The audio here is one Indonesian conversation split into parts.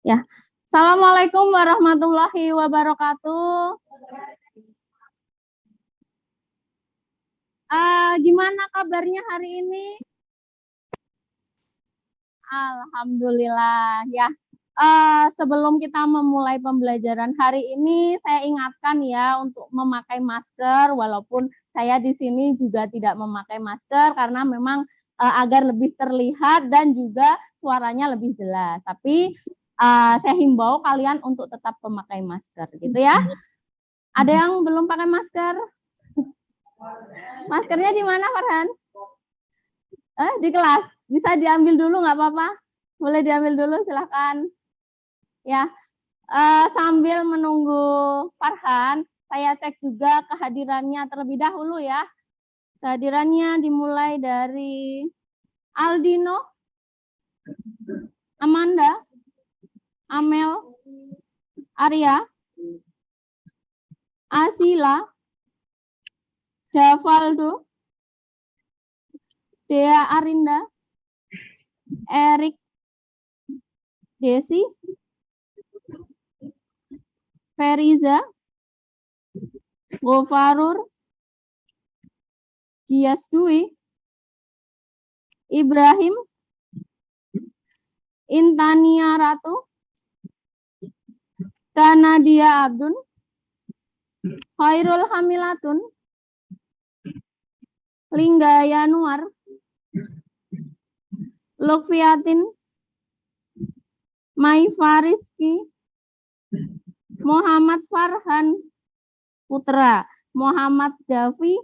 Ya. Assalamualaikum warahmatullahi wabarakatuh. Gimana kabarnya hari ini? Alhamdulillah ya. Sebelum kita memulai pembelajaran hari ini, saya ingatkan ya untuk memakai masker, walaupun saya di sini juga tidak memakai masker karena memang agar lebih terlihat dan juga suaranya lebih jelas. Tapi saya himbau kalian untuk tetap memakai masker, gitu ya. Ada yang belum pakai masker? Maskernya di mana, Farhan? Di kelas. Bisa diambil dulu, nggak apa-apa? Boleh diambil dulu, silahkan. Ya, sambil menunggu Farhan, saya cek juga kehadirannya terlebih dahulu ya. Kehadirannya dimulai dari Aldino, Amanda, Amel, Arya, Asila, Davaldo, Dea Arinda, Erik, Desi, Feriza, Gofarur, Gias Dwi, Ibrahim, Intania Ratu, Kanadia Abdun, Khairul Hamilatun, Lingga Yanuar, Lukfiatin, Mai Fariski, Muhammad Farhan Putra, Muhammad Davi,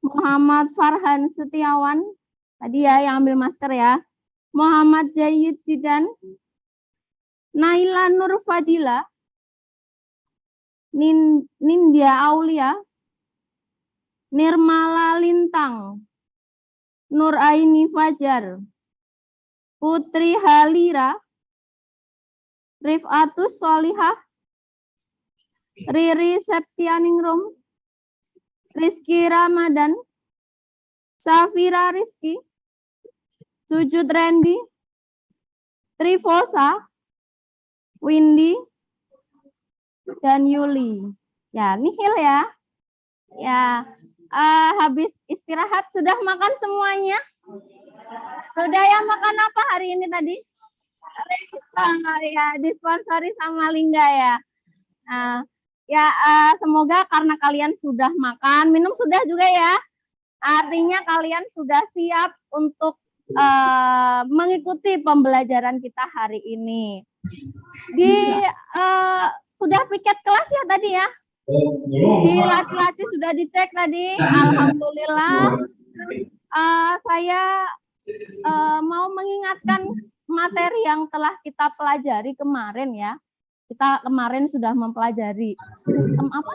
Muhammad Farhan Setiawan, tadi ya yang ambil masker ya, Muhammad Jayid Jidan, Naila Nur Fadila, Nindya Aulia, Nirmala Lintang, Nur Aini Fajar, Putri Halira, Rifatus Solihah, Riri Septianingrum, Rizky Ramadan, Safira Rizky, Sujud Randy, Trifosa, Windy, dan Yuli. Ya, nihil ya. Ya, habis istirahat sudah makan semuanya? Sudah ya, makan apa hari ini tadi? Ya, disponsori sama Lingga ya. Semoga karena kalian sudah makan, minum sudah juga ya. Artinya kalian sudah siap untuk mengikuti pembelajaran kita hari ini. Sudah piket kelas ya tadi ya? Di laci-laci sudah dicek tadi. Alhamdulillah. Saya mau mengingatkan materi yang telah kita pelajari kemarin ya. Kita kemarin sudah mempelajari sistem apa?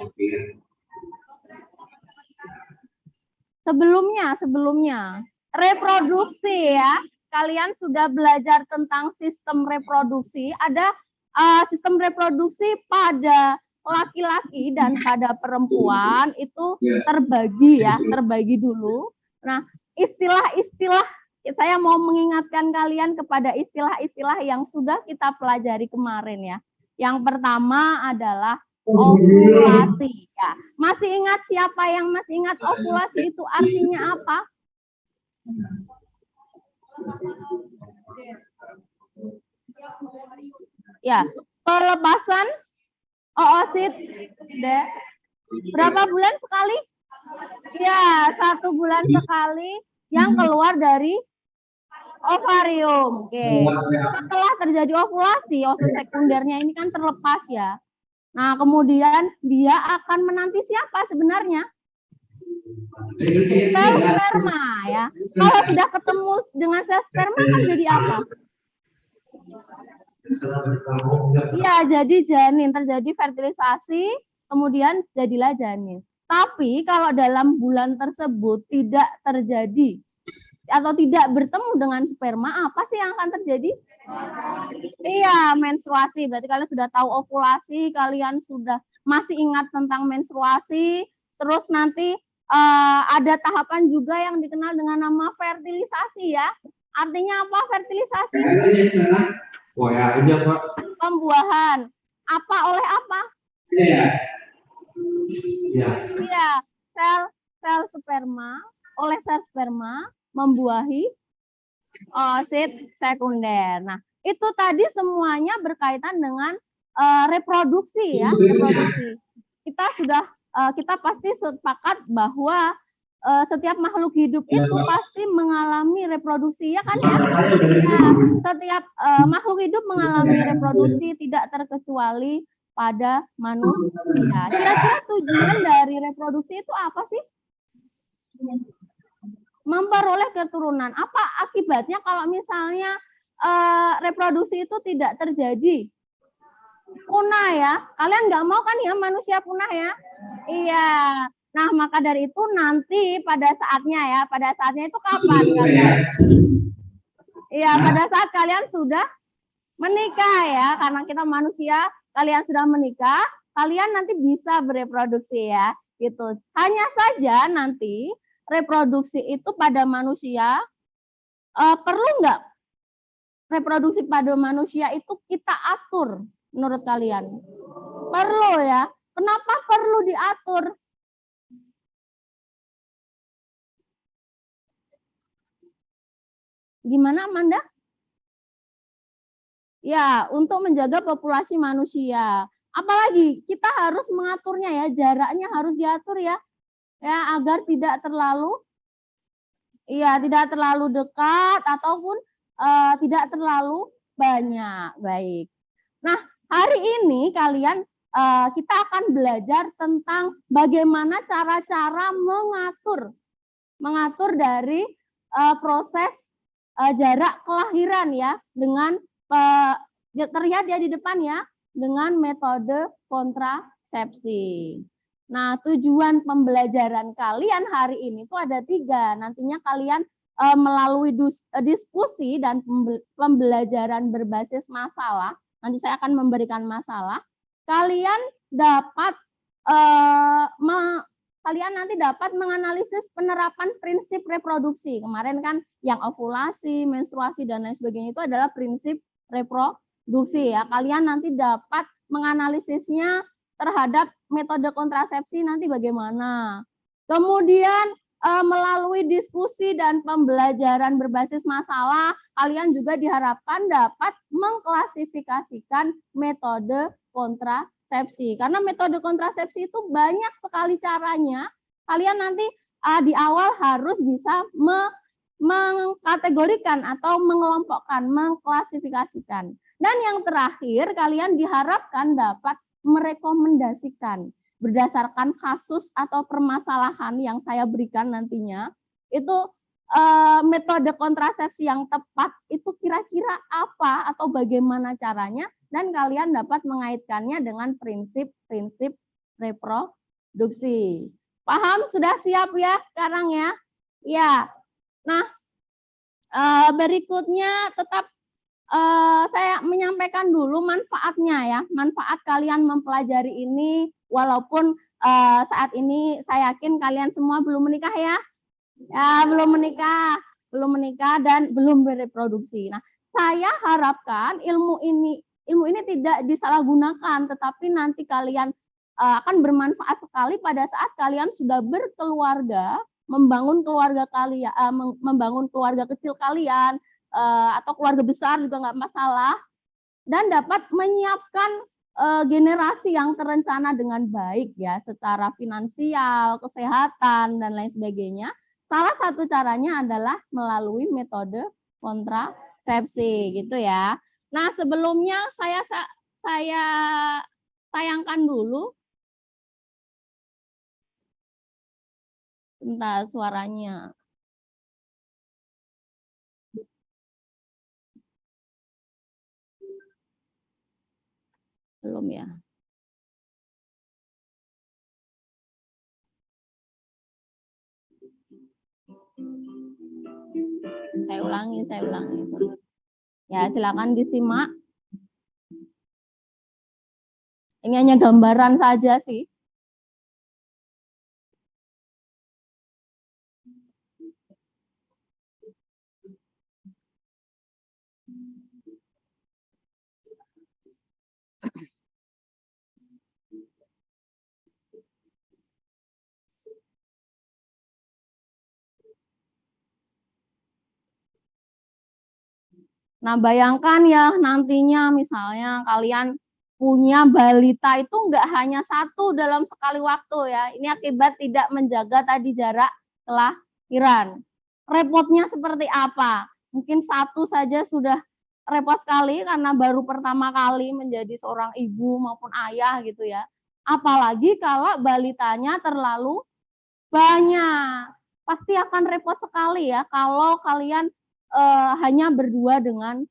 Sebelumnya reproduksi ya. Kalian sudah belajar tentang sistem reproduksi. Ada sistem reproduksi pada laki-laki dan pada perempuan itu terbagi ya, terbagi dulu. Nah, istilah-istilah, saya mau mengingatkan kalian kepada istilah-istilah yang sudah kita pelajari kemarin ya. Yang pertama adalah ovulasi ya. Masih ingat siapa yang masih ingat ovulasi itu artinya apa? Ya, pelepasan oosit berapa bulan sekali? Ya, 1 bulan sekali yang keluar dari ovarium. Oke. Setelah terjadi ovulasi, oosit sekundernya ini kan terlepas ya. Nah, kemudian dia akan menanti siapa sebenarnya? Sel sperma ya. Kalau sudah ketemu dengan sel sperma kan jadi apa? Iya, jadi janin, terjadi fertilisasi, kemudian jadilah janin. Tapi kalau dalam bulan tersebut tidak terjadi atau tidak bertemu dengan sperma, apa sih yang akan terjadi? Iya, menstruasi. Berarti kalian sudah tahu ovulasi, kalian sudah masih ingat tentang menstruasi, terus nanti ada tahapan juga yang dikenal dengan nama fertilisasi ya. Artinya apa fertilisasi? Oh ya, aja Pak. Pembuahan. Apa oleh apa? Iya. Iya. Iya, sel sel sperma oleh sel sperma membuahi oosit sekunder. Nah, itu tadi semuanya berkaitan dengan reproduksi ya, reproduksi. Kita pasti sepakat bahwa setiap makhluk hidup itu pasti mengalami reproduksi ya kan ya? Ya, setiap makhluk hidup mengalami reproduksi tidak terkecuali pada manusia. Kira-kira tujuan dari reproduksi itu apa sih? Memperoleh keturunan. Apa akibatnya kalau misalnya reproduksi itu tidak terjadi? Punah ya. Kalian nggak mau kan ya manusia punah ya? Iya. Nah, maka dari itu nanti pada saatnya ya, pada saatnya itu kapan kalian? Iya, pada saat kalian sudah menikah ya, karena kita manusia, kalian sudah menikah, kalian nanti bisa bereproduksi ya, gitu. Hanya saja nanti reproduksi itu pada manusia perlu nggak reproduksi pada manusia itu kita atur menurut kalian? Perlu ya. Kenapa perlu diatur? Gimana Amanda? Ya, untuk menjaga populasi manusia. Apalagi kita harus mengaturnya ya, jaraknya harus diatur ya. Ya, agar tidak terlalu tidak terlalu dekat ataupun tidak terlalu banyak. Baik. Nah, hari ini kalian kita akan belajar tentang bagaimana cara-cara mengatur dari proses jarak kelahiran ya dengan terlihat ya di depan ya dengan metode kontrasepsi. Nah, tujuan pembelajaran kalian hari ini tuh ada 3. Nantinya kalian melalui diskusi dan pembelajaran berbasis masalah, nanti saya akan memberikan masalah, kalian dapat kalian nanti dapat menganalisis penerapan prinsip reproduksi. Kemarin kan yang ovulasi, menstruasi, dan lain sebagainya itu adalah prinsip reproduksi ya. Kalian nanti dapat menganalisisnya terhadap metode kontrasepsi nanti bagaimana. Kemudian melalui diskusi dan pembelajaran berbasis masalah, kalian juga diharapkan dapat mengklasifikasikan metode kontrasepsi. Karena metode kontrasepsi itu banyak sekali caranya. Kalian nanti di awal harus bisa mengkategorikan atau mengelompokkan, mengklasifikasikan. Dan yang terakhir, kalian diharapkan dapat merekomendasikan berdasarkan kasus atau permasalahan yang saya berikan nantinya, itu metode kontrasepsi yang tepat itu kira-kira apa atau bagaimana caranya, dan kalian dapat mengaitkannya dengan prinsip-prinsip reproduksi. Paham? Sudah siap ya sekarang ya? Ya. Nah, berikutnya tetap saya menyampaikan dulu manfaatnya ya, manfaat kalian mempelajari ini, walaupun saat ini saya yakin kalian semua belum menikah ya, belum menikah dan belum bereproduksi. Nah, saya harapkan ilmu ini tidak disalahgunakan, tetapi nanti kalian akan bermanfaat sekali pada saat kalian sudah berkeluarga, membangun keluarga kalian, membangun keluarga kecil kalian, atau keluarga besar juga nggak masalah, dan dapat menyiapkan generasi yang terencana dengan baik ya, secara finansial, kesehatan, dan lain sebagainya. Salah satu caranya adalah melalui metode kontrasepsi gitu ya. Nah, sebelumnya saya tayangkan dulu bentar suaranya. Belum ya. Saya ulangi. Ya, silakan disimak. Ini hanya gambaran saja sih. Nah, bayangkan ya nantinya misalnya kalian punya balita itu nggak hanya satu dalam sekali waktu ya. Ini akibat tidak menjaga tadi jarak kelahiran. Repotnya seperti apa? Mungkin satu saja sudah repot sekali karena baru pertama kali menjadi seorang ibu maupun ayah gitu ya. Apalagi kalau balitanya terlalu banyak. Pasti akan repot sekali ya kalau kalian hanya berdua dengan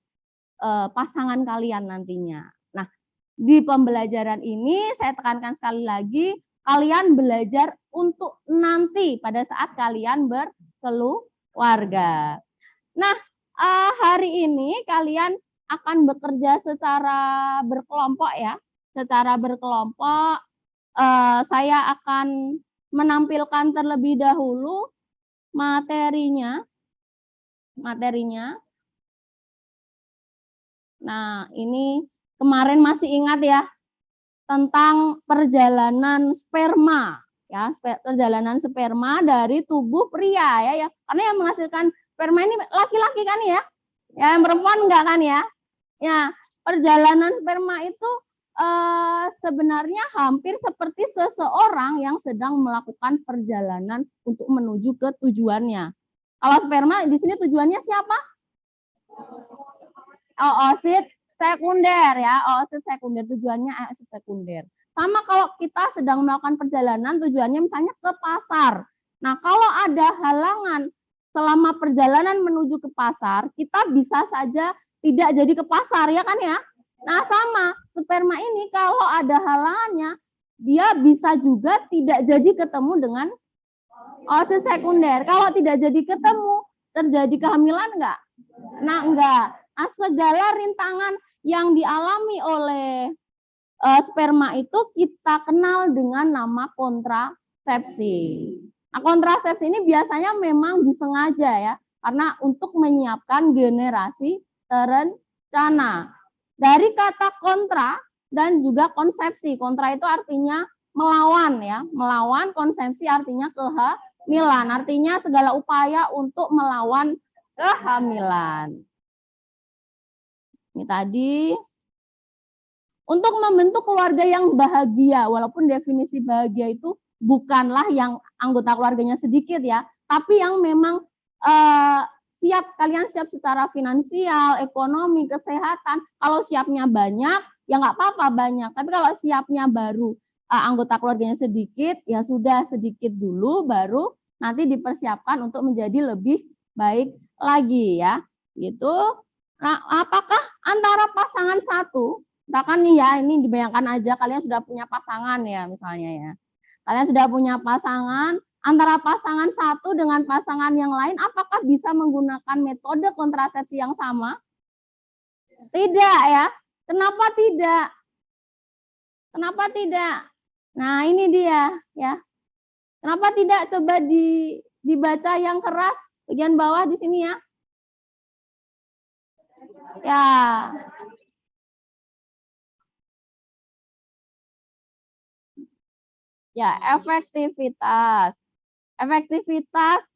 pasangan kalian nantinya. Nah, di pembelajaran ini saya tekankan sekali lagi, kalian belajar untuk nanti pada saat kalian berkeluarga. Nah, hari ini kalian akan bekerja secara berkelompok ya. Secara berkelompok, saya akan menampilkan terlebih dahulu materinya. Nah, ini kemarin masih ingat ya tentang perjalanan sperma ya, perjalanan sperma dari tubuh pria ya, karena yang menghasilkan sperma ini laki-laki kan ya, yang perempuan enggak kan ya. Ya, perjalanan sperma itu sebenarnya hampir seperti seseorang yang sedang melakukan perjalanan untuk menuju ke tujuannya. Kalau sperma di sini tujuannya siapa? Oosit sekunder ya, oosit sekunder, tujuannya oosit sekunder. Sama kalau kita sedang melakukan perjalanan tujuannya misalnya ke pasar. Nah, kalau ada halangan selama perjalanan menuju ke pasar, kita bisa saja tidak jadi ke pasar ya kan ya. Nah, sama sperma ini kalau ada halangannya, dia bisa juga tidak jadi ketemu dengan oosit sekunder. Kalau tidak jadi ketemu, terjadi kehamilan enggak? Nah, enggak. Nah, segala rintangan yang dialami oleh sperma itu kita kenal dengan nama kontrasepsi. Nah, kontrasepsi ini biasanya memang disengaja ya, karena untuk menyiapkan generasi terencana. Dari kata kontra dan juga konsepsi. Kontra itu artinya melawan ya, melawan, konsepsi artinya kehamilan, artinya segala upaya untuk melawan kehamilan. Ini tadi untuk membentuk keluarga yang bahagia, walaupun definisi bahagia itu bukanlah yang anggota keluarganya sedikit ya, tapi yang memang kalian siap secara finansial, ekonomi, kesehatan. Kalau siapnya banyak, ya nggak apa-apa banyak. Tapi kalau siapnya baru anggota keluarganya sedikit, ya sudah sedikit dulu, baru nanti dipersiapkan untuk menjadi lebih baik lagi ya. Gitu. Nah, apakah antara pasangan satu, misalkan nih ya, ini dibayangkan aja kalian sudah punya pasangan ya misalnya ya. Kalian sudah punya pasangan, antara pasangan satu dengan pasangan yang lain, apakah bisa menggunakan metode kontrasepsi yang sama? Tidak ya. Kenapa tidak? Kenapa tidak? Nah, ini dia ya. Kenapa tidak? Coba dibaca yang keras bagian bawah di sini ya. Ya. Ya, efektivitas. Efektivitas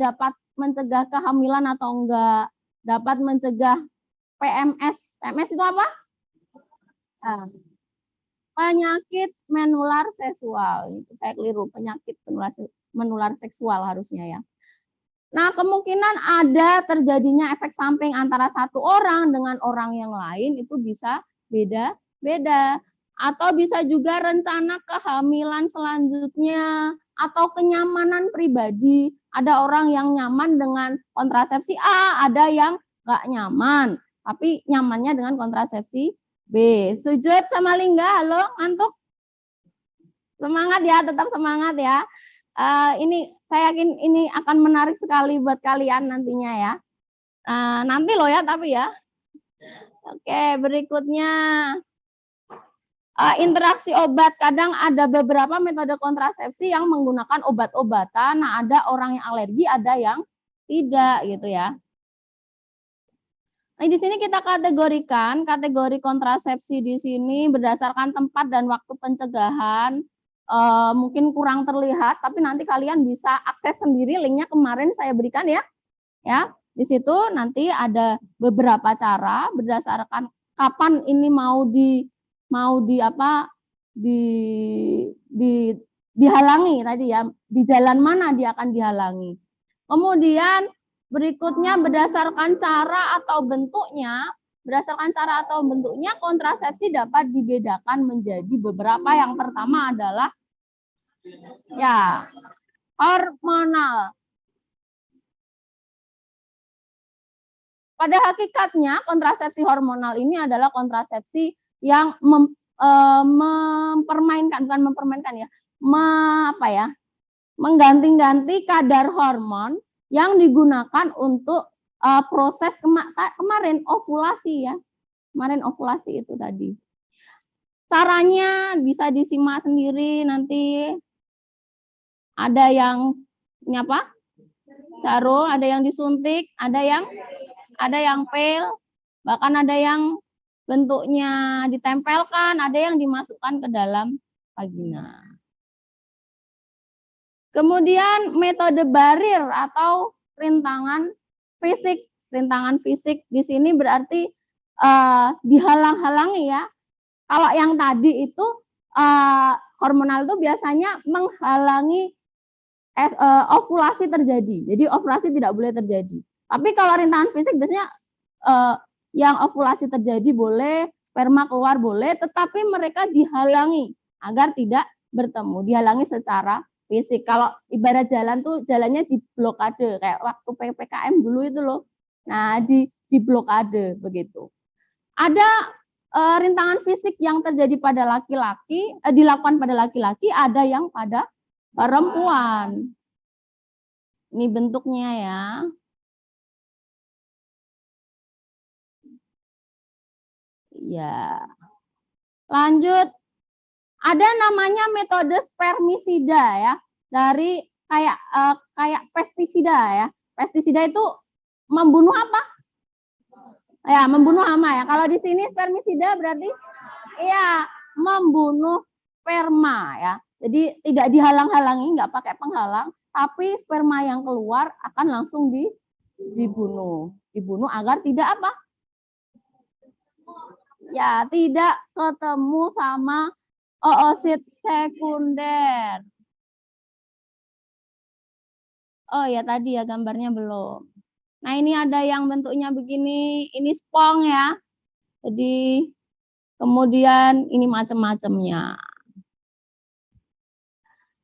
dapat mencegah kehamilan atau enggak, dapat mencegah PMS. PMS itu apa? Nah, penyakit menular seksual. Itu saya keliru, penyakit menular seksual harusnya ya. Nah, kemungkinan ada terjadinya efek samping antara satu orang dengan orang yang lain itu bisa beda-beda. Atau bisa juga rencana kehamilan selanjutnya atau kenyamanan pribadi. Ada orang yang nyaman dengan kontrasepsi A, ada yang nggak nyaman, tapi nyamannya dengan kontrasepsi B. Sujud sama Lingga, halo, ngantuk? Semangat ya, tetap semangat ya. Ini saya yakin ini akan menarik sekali buat kalian nantinya ya. Nanti loh ya, tapi ya. Oke, berikutnya interaksi obat. Kadang ada beberapa metode kontrasepsi yang menggunakan obat-obatan. Nah, ada orang yang alergi, ada yang tidak gitu ya. Nah, di sini kita kategorikan kategori kontrasepsi di sini berdasarkan tempat dan waktu pencegahan. Mungkin kurang terlihat, tapi nanti kalian bisa akses sendiri linknya kemarin saya berikan ya. Di situ nanti ada beberapa cara berdasarkan kapan ini mau dihalangi tadi ya, di jalan mana dia akan dihalangi. Kemudian berikutnya berdasarkan cara atau bentuknya, kontrasepsi dapat dibedakan menjadi beberapa. Yang pertama adalah ya hormonal. Pada hakikatnya kontrasepsi hormonal ini adalah kontrasepsi yang mengganti-ganti kadar hormon yang digunakan untuk proses kemarin ovulasi ya. Kemarin ovulasi itu tadi. Caranya bisa disimak sendiri nanti. Ada yang jarum, ada yang disuntik, ada yang pil, bahkan ada yang bentuknya ditempelkan, ada yang dimasukkan ke dalam vagina. Kemudian metode barir atau rintangan fisik. Rintangan fisik di sini berarti dihalang-halangi ya. Kalau yang tadi itu hormonal itu biasanya menghalangi ovulasi terjadi. Jadi ovulasi tidak boleh terjadi. Tapi kalau rintangan fisik biasanya yang ovulasi terjadi boleh, sperma keluar boleh, tetapi mereka dihalangi agar tidak bertemu, dihalangi secara fisik. Kalau ibarat jalan tuh jalannya diblokade kayak waktu PPKM dulu itu loh. Nah, diblokade begitu. Ada rintangan fisik yang terjadi pada laki-laki, dilakukan pada laki-laki, ada yang pada perempuan. Ini bentuknya ya. Ya. Lanjut. Ada namanya metode spermisida ya. Dari kayak pestisida ya. Pestisida itu membunuh apa? Ya, membunuh hama ya. Kalau di sini spermisida berarti iya, membunuh sperma ya. Jadi tidak dihalang-halangi, nggak pakai penghalang, tapi sperma yang keluar akan langsung dibunuh. Dibunuh agar tidak apa? Ya, tidak ketemu sama oosit sekunder. Oh ya, tadi ya gambarnya belum. Nah, ini ada yang bentuknya begini, ini spong ya. Jadi kemudian ini macam-macamnya.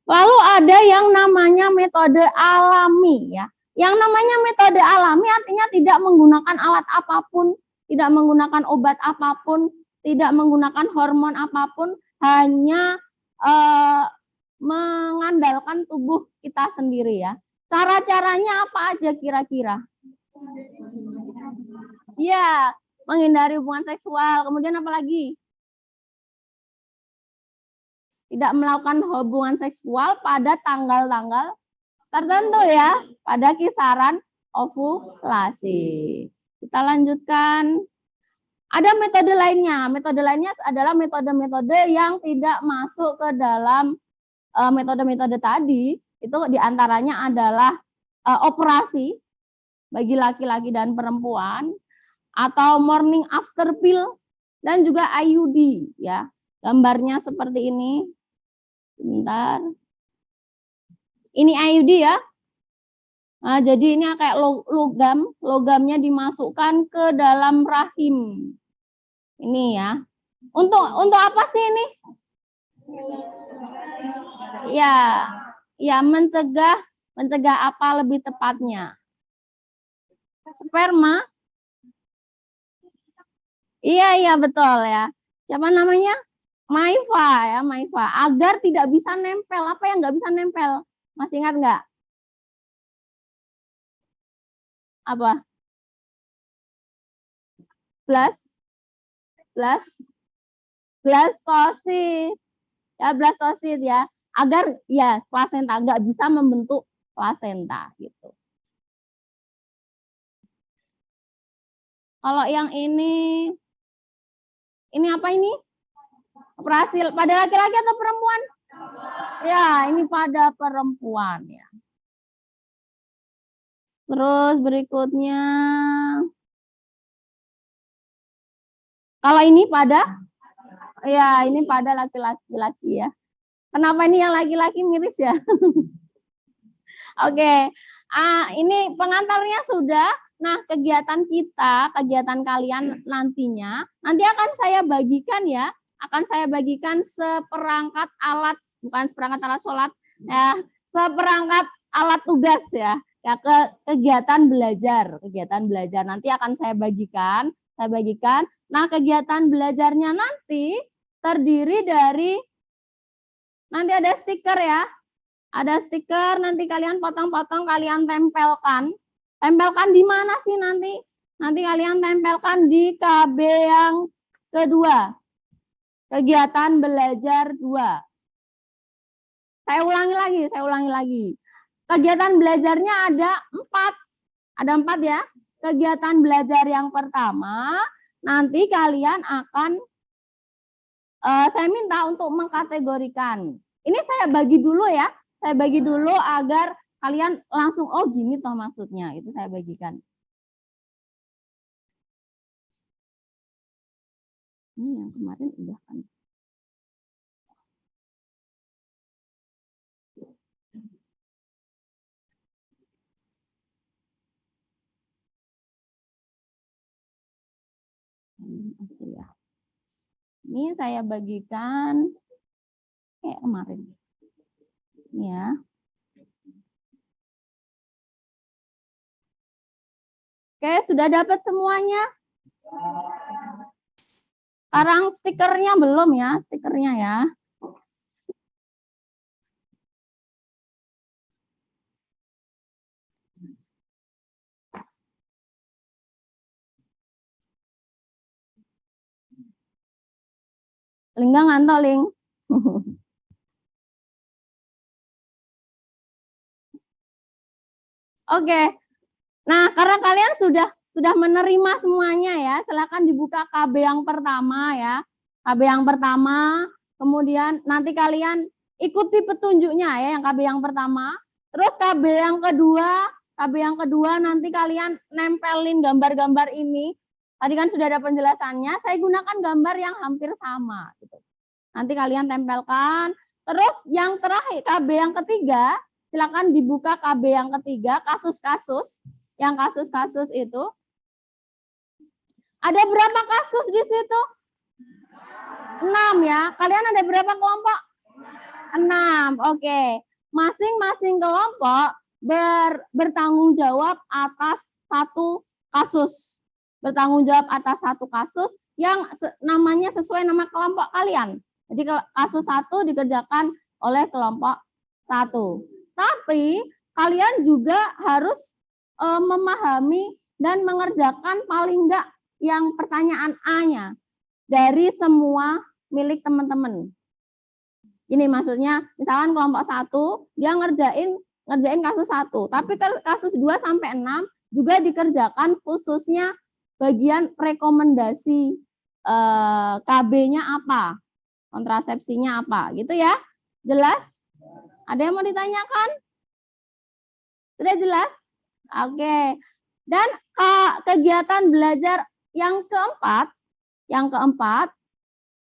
Lalu ada yang namanya metode alami ya. Yang namanya metode alami artinya tidak menggunakan alat apapun, tidak menggunakan obat apapun, tidak menggunakan hormon apapun, hanya mengandalkan tubuh kita sendiri ya. Cara-caranya apa aja kira-kira? Iya, menghindari hubungan seksual. Kemudian apa lagi? Tidak melakukan hubungan seksual pada tanggal-tanggal tertentu ya, pada kisaran ovulasi. Kita lanjutkan. Ada metode lainnya. Metode lainnya adalah metode-metode yang tidak masuk ke dalam metode-metode tadi. Itu diantaranya adalah operasi bagi laki-laki dan perempuan, atau morning after pill, dan juga IUD ya. Gambarnya seperti ini. Bentar. Ini IUD ya. Nah, jadi ini kayak logamnya dimasukkan ke dalam rahim. Ini ya. Untuk apa sih ini? Ya, mencegah apa lebih tepatnya? Sperma. Iya betul ya. Siapa namanya? Maiva ya, Maiva. Agar tidak bisa nempel. Apa yang nggak bisa nempel? Masih ingat nggak? Apa? Blastosis. Ya, blastosis ya. Agar ya plasenta nggak bisa membentuk plasenta gitu. Kalau yang ini apa ini? Operasi pada laki-laki atau perempuan? Ya, ini pada perempuan ya. Terus berikutnya, kalau ini pada, ya ini pada laki-laki ya. Kenapa ini yang laki-laki miris ya? Oke, ini pengantarnya sudah. Nah, kegiatan kita, kegiatan kalian nantinya, nanti akan saya bagikan ya, akan saya bagikan seperangkat alat, bukan seperangkat alat sholat, ya, seperangkat alat tugas ya, ya kegiatan belajar nanti akan saya bagikan. Nah, kegiatan belajarnya nanti terdiri dari, nanti ada stiker ya. Ada stiker, nanti kalian potong-potong, kalian tempelkan. Tempelkan di mana sih nanti? Nanti kalian tempelkan di KB yang kedua. Kegiatan belajar 2. Saya ulangi lagi. Kegiatan belajarnya ada 4. Ada 4 ya. Kegiatan belajar yang pertama, nanti kalian akan, saya minta untuk mengkategorikan. Ini saya bagi dulu ya. Saya bagi dulu agar kalian langsung, oh gini toh maksudnya. Itu saya bagikan. Ini yang kemarin udah kan. Ini saya bagikan kayak kemarin. Ya. Oke, sudah dapat semuanya? Sekarang stikernya belum ya, stikernya ya. Lingga ngantor, Ling. Oke. Nah, karena kalian sudah menerima semuanya ya, silakan dibuka KB yang pertama ya. KB yang pertama, kemudian nanti kalian ikuti petunjuknya ya, yang KB yang pertama. Terus KB yang kedua nanti kalian nempelin gambar-gambar ini. Tadi kan sudah ada penjelasannya, saya gunakan gambar yang hampir sama gitu. Nanti kalian tempelkan. Terus yang terakhir, KB yang ketiga, silakan dibuka KB yang ketiga, kasus-kasus. Yang kasus-kasus itu. Ada berapa kasus di situ? 6 ya. Kalian ada berapa kelompok? 6. Oke. Masing-masing kelompok bertanggung jawab atas satu kasus. Bertanggung jawab atas satu kasus yang namanya sesuai nama kelompok kalian. Jadi kasus 1 dikerjakan oleh kelompok 1. Tapi kalian juga harus memahami dan mengerjakan paling enggak yang pertanyaan A-nya dari semua milik teman-teman. Ini maksudnya, misalkan kelompok 1 dia ngerjain kasus 1, tapi kasus 2 sampai 6 juga dikerjakan khususnya bagian rekomendasi KB-nya apa, kontrasepsinya apa, gitu ya. Jelas? Ada yang mau ditanyakan? Sudah jelas? Oke. Dan kegiatan belajar yang keempat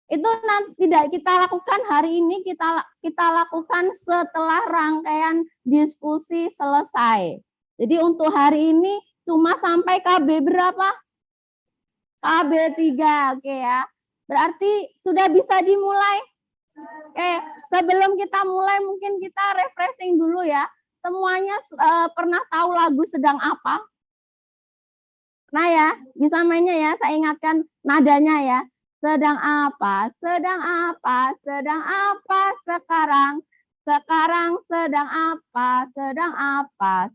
itu nanti tidak kita lakukan hari ini, kita lakukan setelah rangkaian diskusi selesai. Jadi untuk hari ini cuma sampai KB berapa? KB 3, oke ya. Berarti sudah bisa dimulai. Oke, sebelum kita mulai mungkin kita refreshing dulu ya. Semuanya pernah tahu lagu Sedang Apa? Nah ya, bisa mainnya ya, saya ingatkan nadanya ya. Sedang apa sekarang? Sekarang sedang apa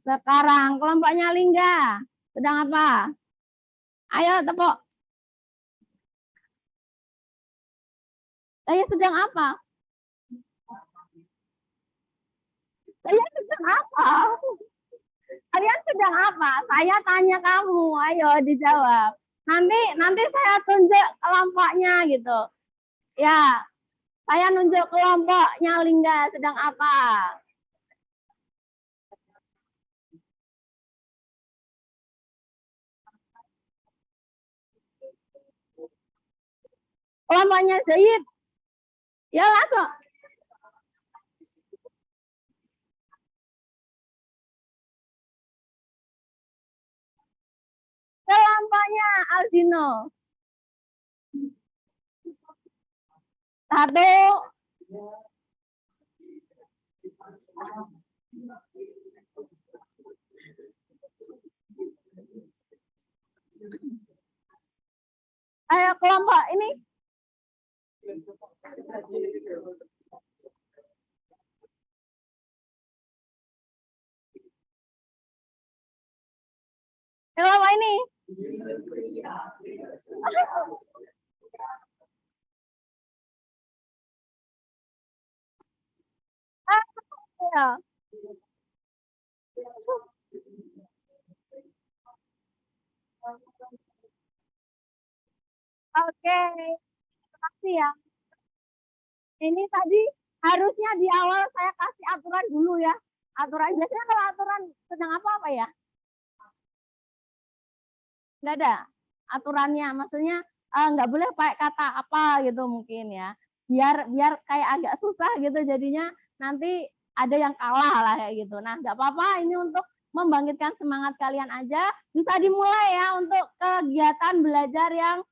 sekarang? Kelompoknya Lingga, sedang apa? Ayo tepuk. Saya sedang apa? Saya sedang apa? Kalian sedang apa? Saya tanya kamu, ayo dijawab. Nanti saya tunjuk kelompoknya gitu. Ya, saya nunjuk kelompoknya Lingga sedang apa. Kelompoknya Zaid. Ya langsung. Kelompoknya Aldino. 1. Ayo kelompok ini. Kelompok ini. Ya. Oke, terima kasih ya. Ini tadi harusnya di awal saya kasih aturan dulu ya. Aturan biasanya kalau aturan sedang apa ya? Nggak ada aturannya, maksudnya nggak boleh pakai kata apa gitu mungkin ya. Biar kayak agak susah gitu jadinya nanti ada yang kalah lah kayak gitu. Nah nggak apa-apa, ini untuk membangkitkan semangat kalian aja. Bisa dimulai ya untuk kegiatan belajar yang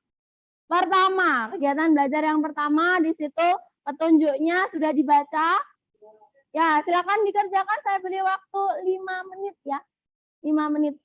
pertama. Kegiatan belajar yang pertama di situ petunjuknya sudah dibaca. Ya silakan dikerjakan, saya beri waktu 5 menit ya. 5 menit.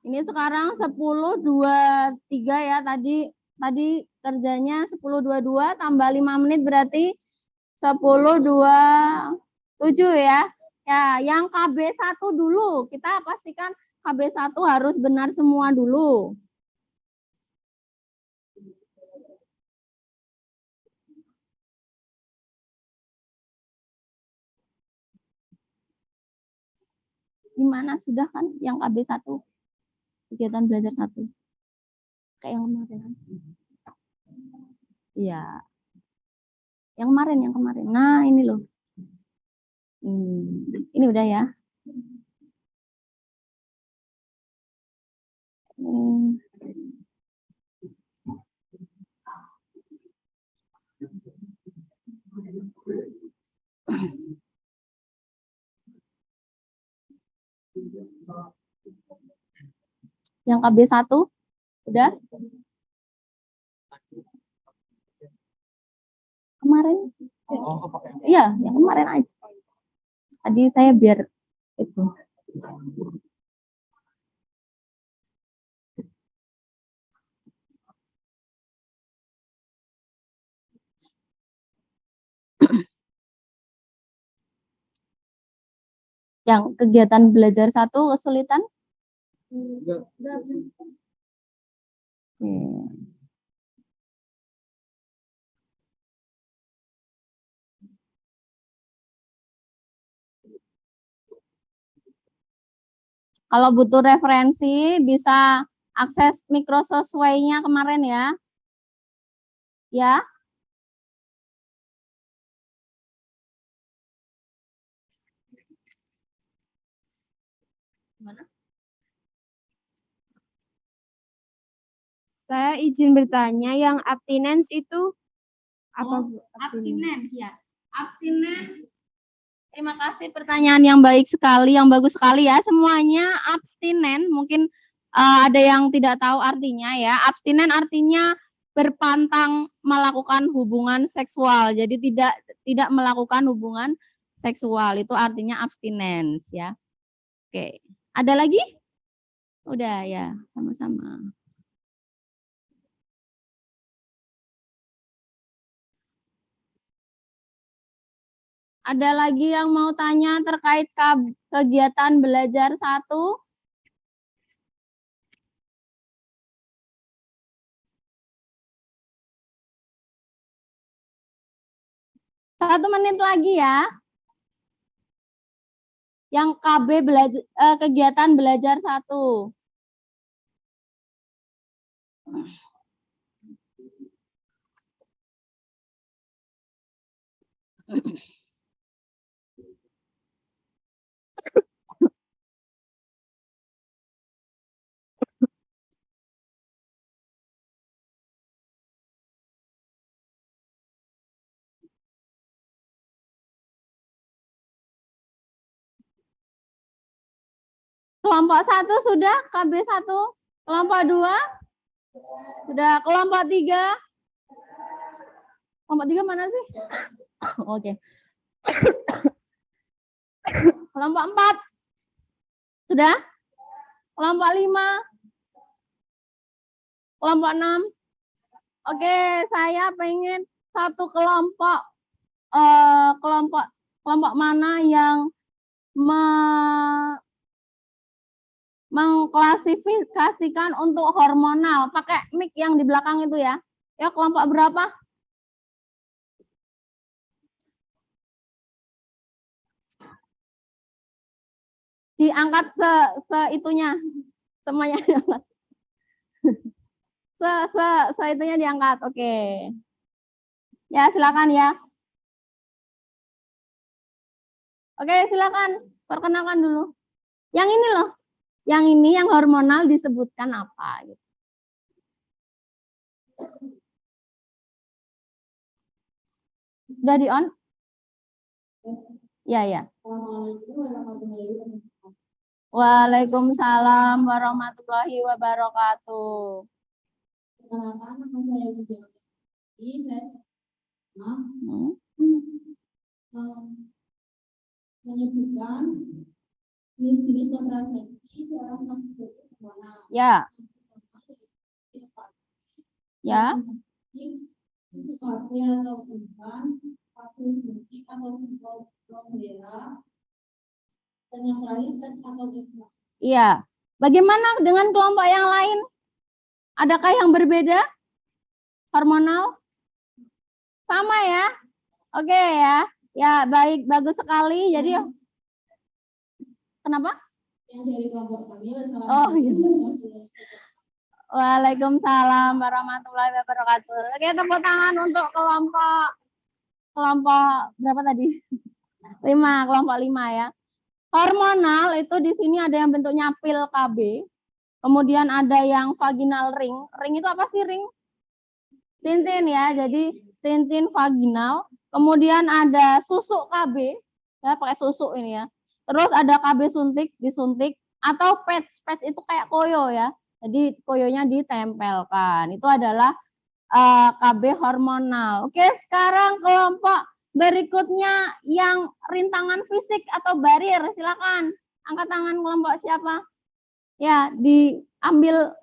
Ini sekarang 10.23 ya, tadi kerjanya 10.22 tambah 5 menit berarti 10.27 ya. Ya, yang KB1 dulu. Kita pastikan KB1 harus benar semua dulu. Gimana sudah kan yang KB1? Kegiatan belajar 1. Kayak yang kemarin. Iya. Yang kemarin. Nah, ini loh. Ini udah ya. Yang KB1 udah? Kemarin? Iya, yang kemarin aja. Tadi saya biar itu. Yang kegiatan belajar 1 kesulitan? Enggak. Kalau butuh referensi bisa akses Microsoft Way-nya kemarin ya. Ya. Gimana? Saya izin bertanya, yang abstinence itu apa? Abstinence ya. Abstinen. Terima kasih, pertanyaan yang baik sekali, yang bagus sekali ya. Semuanya abstinen, mungkin ada yang tidak tahu artinya ya. Abstinen artinya berpantang melakukan hubungan seksual. Jadi tidak melakukan hubungan seksual, itu artinya abstinence ya. Oke, ada lagi? Udah ya, sama-sama. Ada lagi yang mau tanya terkait kegiatan belajar 1? Satu menit lagi ya. Yang KB belajar kegiatan belajar 1. Kelompok 1 sudah, KB 1. Kelompok 2 sudah. Kelompok 3. Kelompok 3 mana sih? Oke. Kelompok 4 sudah. Kelompok 5. Kelompok 6. Oke, saya pengen satu kelompok kelompok mana yang mengklasifikasikan untuk hormonal. Pakai mic yang di belakang itu ya. Ya, kelompok berapa? Diangkat itunya. Semuanya diangkat. Itunya diangkat. Oke. Ya, silakan ya. Oke, silakan. Perkenalkan dulu. Yang ini loh. Yang ini yang hormonal disebutkan apa gitu. Sudah di on? Ya, ya. Waalaikumsalam warahmatullahi wabarakatuh. Menyebutkan jenis kontrasepsi dalam kasus hormonal. Ya. Ya. Iya. Bagaimana dengan kelompok yang lain? Adakah yang berbeda? Hormonal? Sama ya? Oke ya. Ya, baik, bagus sekali. Jadi kenapa? Yang dari kelompok kami. Oh, iya. Waalaikumsalam warahmatullahi wabarakatuh. Oke, tepuk tangan untuk kelompok berapa tadi? 5, kelompok 5 ya. Hormonal itu di sini ada yang bentuknya pil KB. Kemudian ada yang vaginal ring. Ring itu apa sih ring? Cincin ya. Jadi cincin vaginal. Kemudian ada susuk KB. Ya, pakai susuk ini ya. Terus ada KB suntik, disuntik. Atau patch. Patch itu kayak koyo ya. Jadi koyonya ditempelkan. Itu adalah KB hormonal. Oke, sekarang kelompok berikutnya yang rintangan fisik atau barier. Silakan. Angkat tangan kelompok siapa? Ya, diambil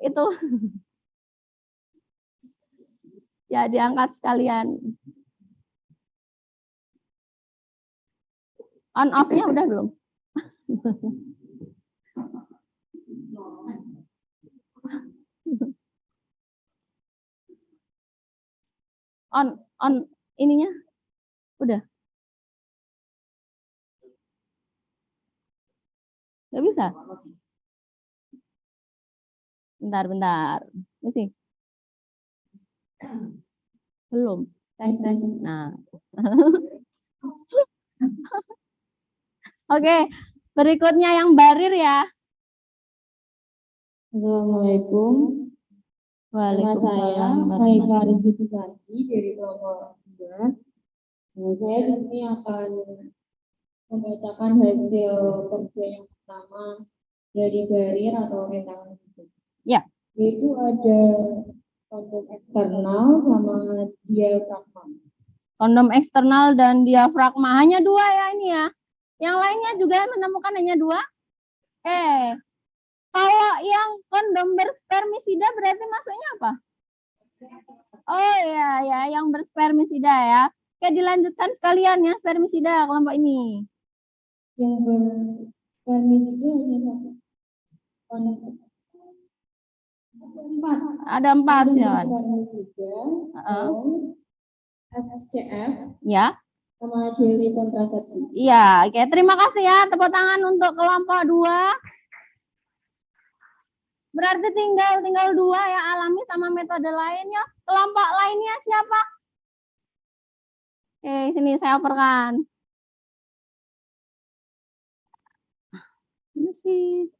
itu. Ya, diangkat sekalian. On off-nya udah belum? On ininya udah? Nggak bisa? Bentar. Ini sih. Belum. Nah. Oke, berikutnya yang barir ya. Assalamualaikum. Nama saya Haifa Rizky Susanti dari kelompok 3. Nah, saya di sini akan membacakan hasil kerja yang pertama dari barrier atau rintangan fisik. Ya. Yaitu ada kondom eksternal sama diafragma. Kondom eksternal dan diafragma. Hanya dua ya ini ya. Yang lainnya juga menemukan hanya dua. Kalau yang kondom berspermisida berarti masuknya apa? Oh iya ya, yang berspermisida ya. Oke, dilanjutkan sekalian ya spermisida kelompok ini. Yang berspermisida ada satu. Ada empat ya. FSCF. Ya. Sama jeli kontrasepsi. Iya, oke. Terima kasih ya. Tepuk tangan untuk kelompok 2. Berarti tinggal dua ya, alami sama metode lainnya. Kelompok lainnya siapa? Oke, sini saya operkan. Ini sih.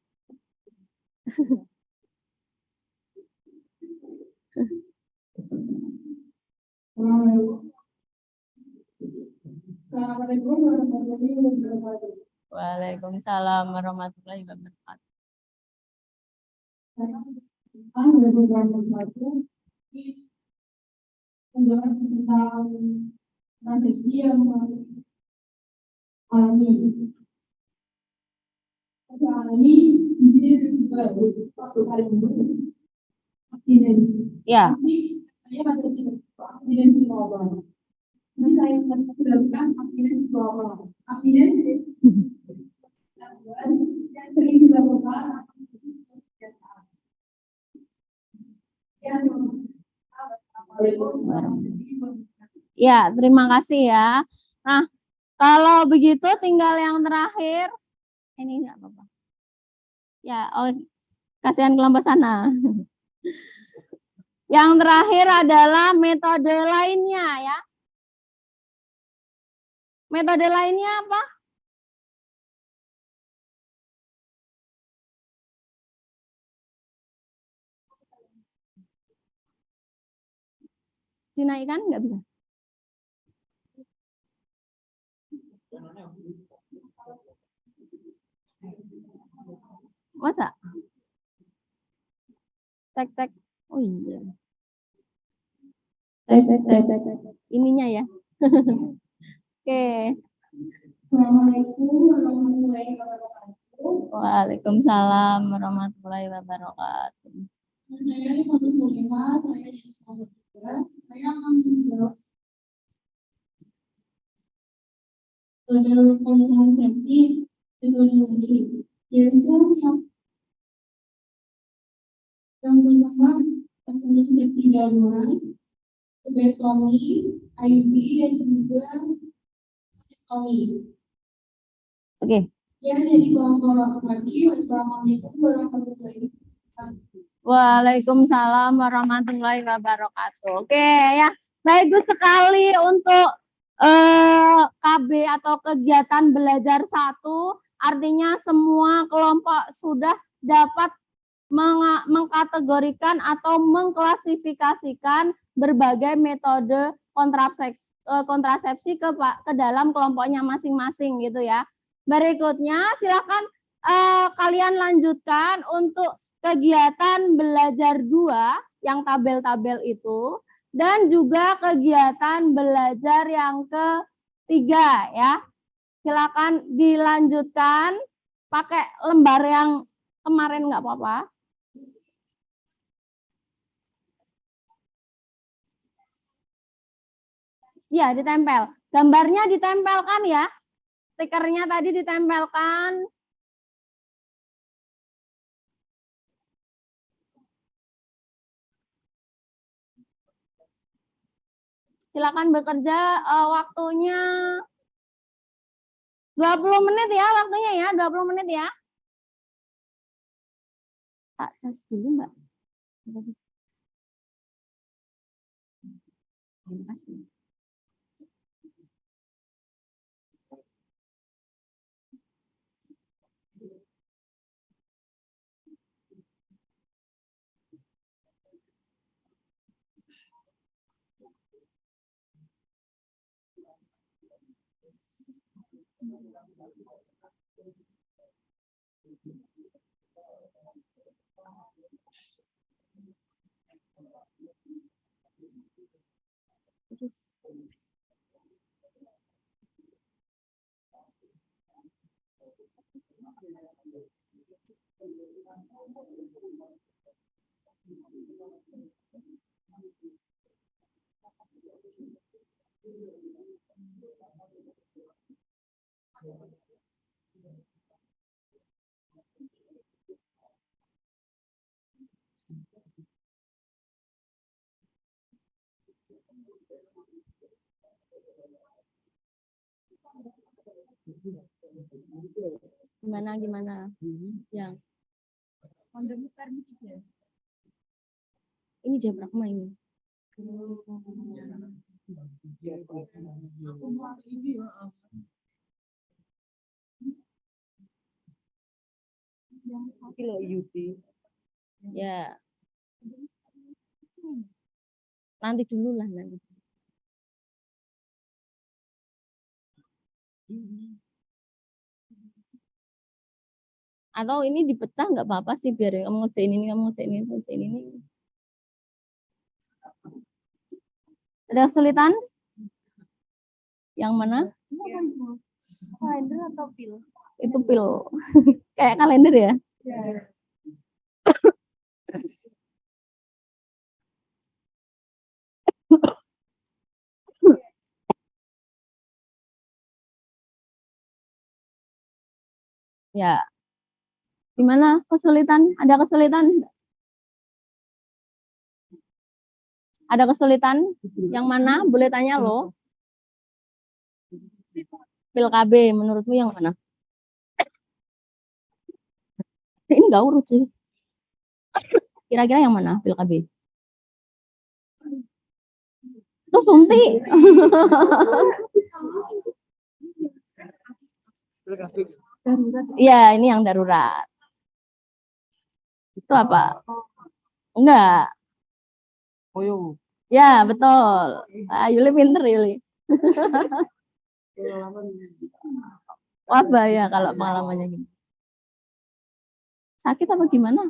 Waalaikumsalam warahmatullahi wabarakatuh. Menjawab tentang transisi yang alami. Pada alami, ini juga satu kali abstinensi. Ya. Saya pada abstinensi global. Ini saya menjelaskan abstinensi global. Abstinensi yang sering dilakukan ya, terima kasih ya. Nah, kalau begitu tinggal yang terakhir. Ini enggak apa-apa. Ya, oh, kasihan kelompok sana. Yang terakhir adalah metode lainnya ya. Metode lainnya apa? Dinaikkan nggak bisa? Masa? Tek. Oh iya. Tek. Ininya ya. Oke. Assalamualaikum warahmatullahi wabarakatuh. Waalaikumsalam warahmatullahi wabarakatuh. Saya di kelompok 5, saya di kelompok 3. Saya akan menjawab pada kontrasepsi metode ini, yaitu yang pertama kontrasepsi darurat, lobotomi, IUD dan juga kami. Oke. Ya, jadi kelompok tadi. Wassalamualaikum warahmatullahi wabarakatuh. Waalaikumsalam warahmatullahi wabarakatuh. Oke ya, bagus sekali untuk KB atau kegiatan belajar 1. Artinya semua kelompok sudah dapat mengkategorikan atau mengklasifikasikan berbagai metode kontrasepsi ke dalam kelompoknya masing-masing gitu ya. Berikutnya silakan kalian lanjutkan untuk kegiatan belajar 2 yang tabel-tabel itu, dan juga kegiatan belajar yang ketiga ya. Silakan dilanjutkan pakai lembar yang kemarin nggak apa-apa. Ya, ditempel. Gambarnya ditempelkan ya. Stikernya tadi ditempelkan. Silakan bekerja, waktunya 20 menit ya waktunya ya, 20 menit ya. Tak cas dulu Mbak. Terima kasih. Gimana? Yang ini diafragma ini. Kilo Yudi. Ya. Nanti dulu lah nanti. Atau ini dipecah nggak apa-apa sih, biar kamu ngerjain ini, kamu ngerjain ini, ngerjain ini. Ada kesulitan? Yang mana? Kalender atau pil? Itu pil. Kayak kalender ya? Ya. Gimana kesulitan? Ada kesulitan? Ada kesulitan? Yang mana? Boleh tanya loh. Pil KB, menurutmu yang mana? Ini nggak urut sih. Kira-kira yang mana pil KB? Itu suntik. Iya, ini yang darurat. Itu apa? Enggak. Oh, Ya, betul. Ah, Yuli pinter, Yuli. Wah, bahaya kalau pengalamannya gini. Sakit apa gimana?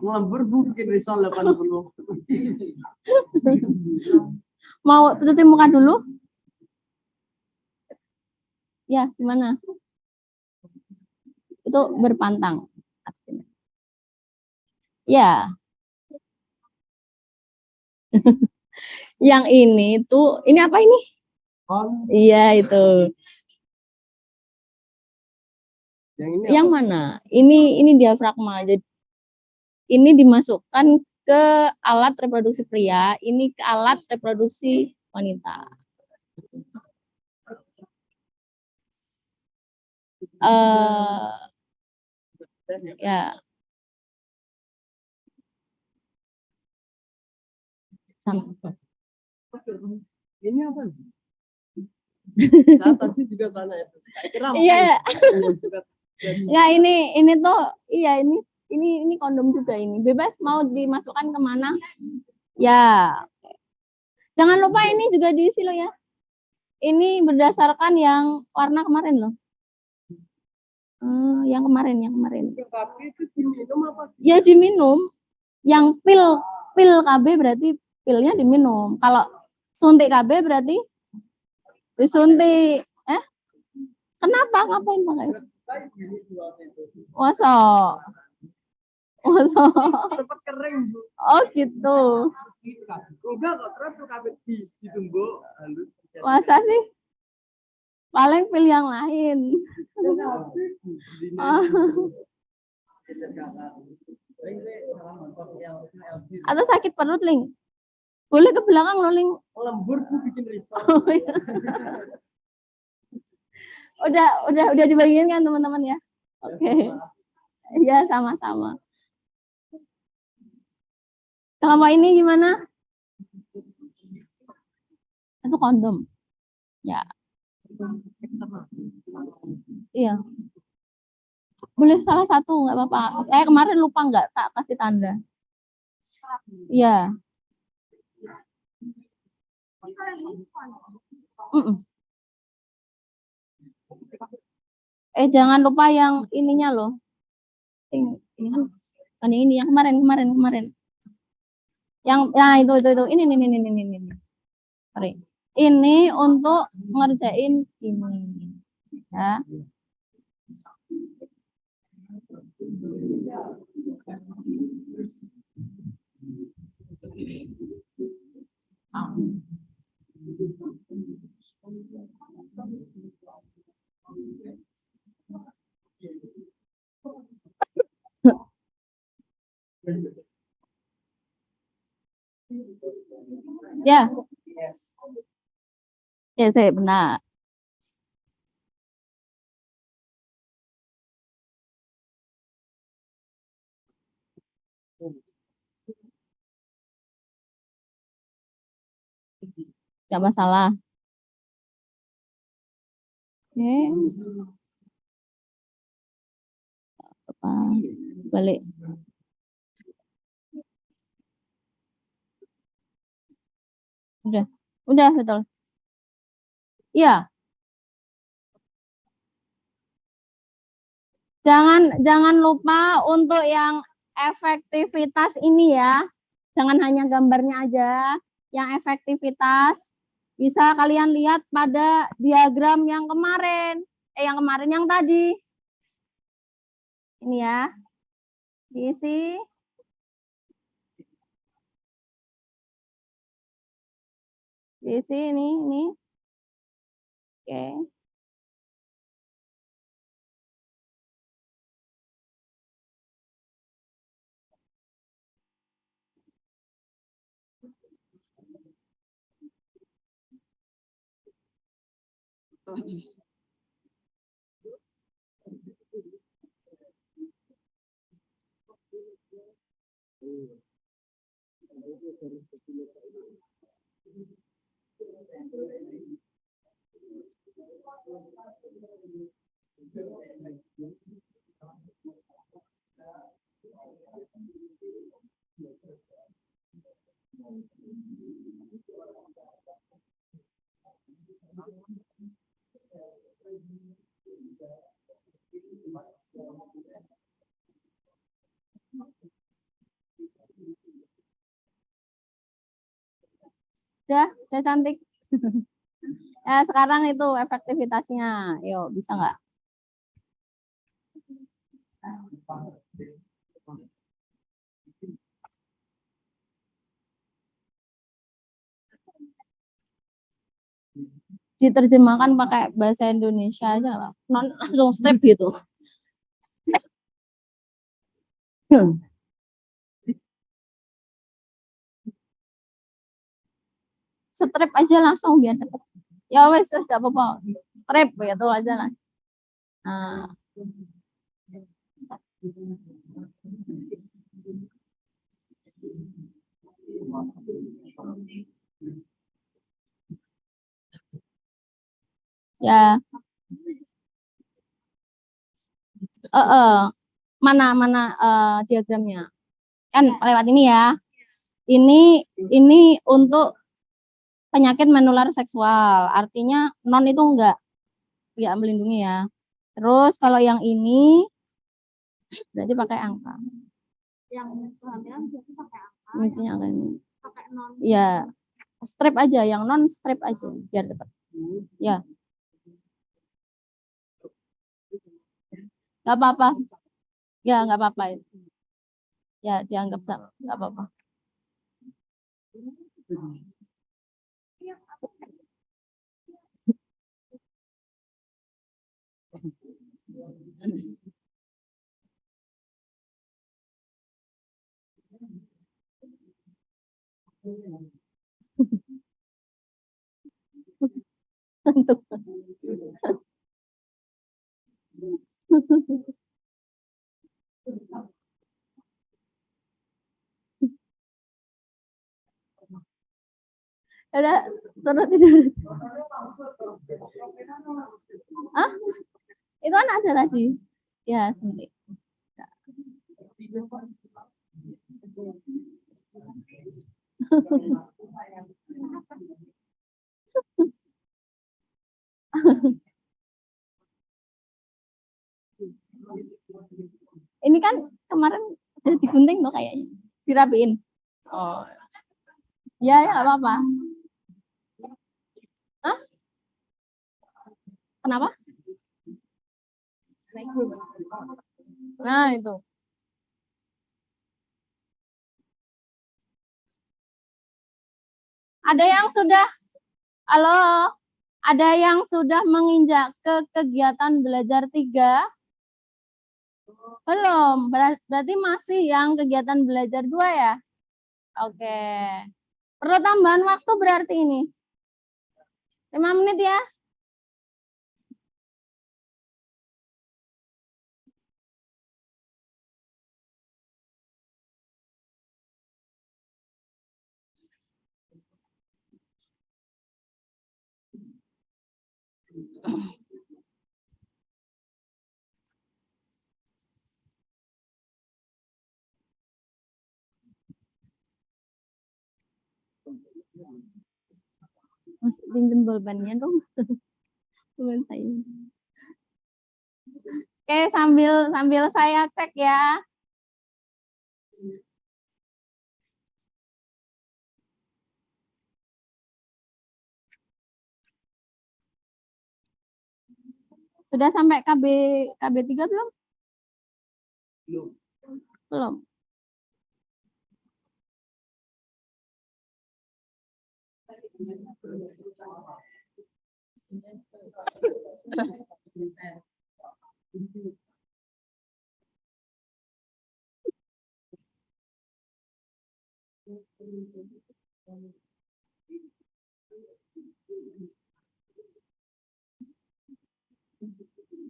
lembur bikin risol 80. Mau cuci muka dulu? Ya, gimana? Itu berpantang. Ya. Yang ini tuh, ini apa ini? Iya, itu. Yang mana? Ini diafragma. Jadi ini dimasukkan ke alat reproduksi pria, ini ke alat reproduksi wanita. Ya. Sama. Ini apa? Saya tadi juga tanya itu. Iya. Nggak, ini tuh iya ini kondom juga ini. Bebas mau dimasukkan kemana? Ya. Jangan lupa ini juga diisi loh ya. Ini berdasarkan yang warna kemarin loh. Yang kemarin. Tapi itu diminum apa? Ya diminum. Yang pil KB berarti pilnya diminum. Kalau suntik KB berarti disuntik. Kenapa? Ngapain pakai? Masa? Cepat kering, Bu. Oh gitu. Enggak kok, terus kabeh ditumbuk halus. Masa sih? Paling pil yang lain. Atau sakit perut, Ling? Boleh ke belakang loh, Ling. Lembur Bu bikin risol. Udah dibagiin kan teman-teman ya? Oke. Iya, sama-sama. Selama ini gimana? Itu kondom. Ya. Iya. Boleh salah satu, nggak apa-apa. Kemarin lupa nggak tak kasih tanda. Iya. Jangan lupa yang ininya loh. Ini kan ini yang kemarin. Yang itu. Ini. Sorry. Ini untuk ngerjain ini. Ya. Ya. Ya, saya benar. Gak masalah. Oke. Apa? Balik. Udah betul. Iya. Jangan lupa untuk yang efektivitas ini ya. Jangan hanya gambarnya aja. Yang efektivitas bisa kalian lihat pada diagram yang kemarin. Yang tadi. Ini ya. Diisi. Diisi ini. Oke. Udah cantik. Sekarang itu efektivitasnya. Yuk, bisa nggak? Diterjemahkan pakai bahasa Indonesia aja lah. Langsung strip gitu. Strip aja langsung biar cepet. Ya wes, gak apa-apa. Strip gitu aja lah. Nah. Ya. Mana diagramnya? Kan lewat ini ya. Ini untuk penyakit menular seksual. Artinya non itu enggak melindungi ya. Terus kalau yang ini berarti pakai angka. Yang kehamilan berarti pakai angka. Misinya angka ini. Pakai non. Iya. Strip aja, yang non strip aja biar cepat. Ya. Gak apa-apa. Ya, nggak apa-apa. Ya, dianggap nggak apa-apa. Ada turut tidur. Ah? Itu kan ada tadi. Ya, sendiri. Ini kan kemarin udah digunting tuh kayaknya. Dirapiin. Oh. Ya, ya nggak apa-apa. Hah? Kenapa? Nah, itu. Ada yang sudah, halo, ada yang sudah menginjak ke kegiatan belajar 3? Belum, berarti masih yang kegiatan belajar 2 ya? Oke. Perlu tambahan waktu berarti ini. 5 menit ya. Mas pinjem bolpennya dong. Teman saya. Oke, sambil saya cek ya. Sudah sampai KB 3 belum? Belum.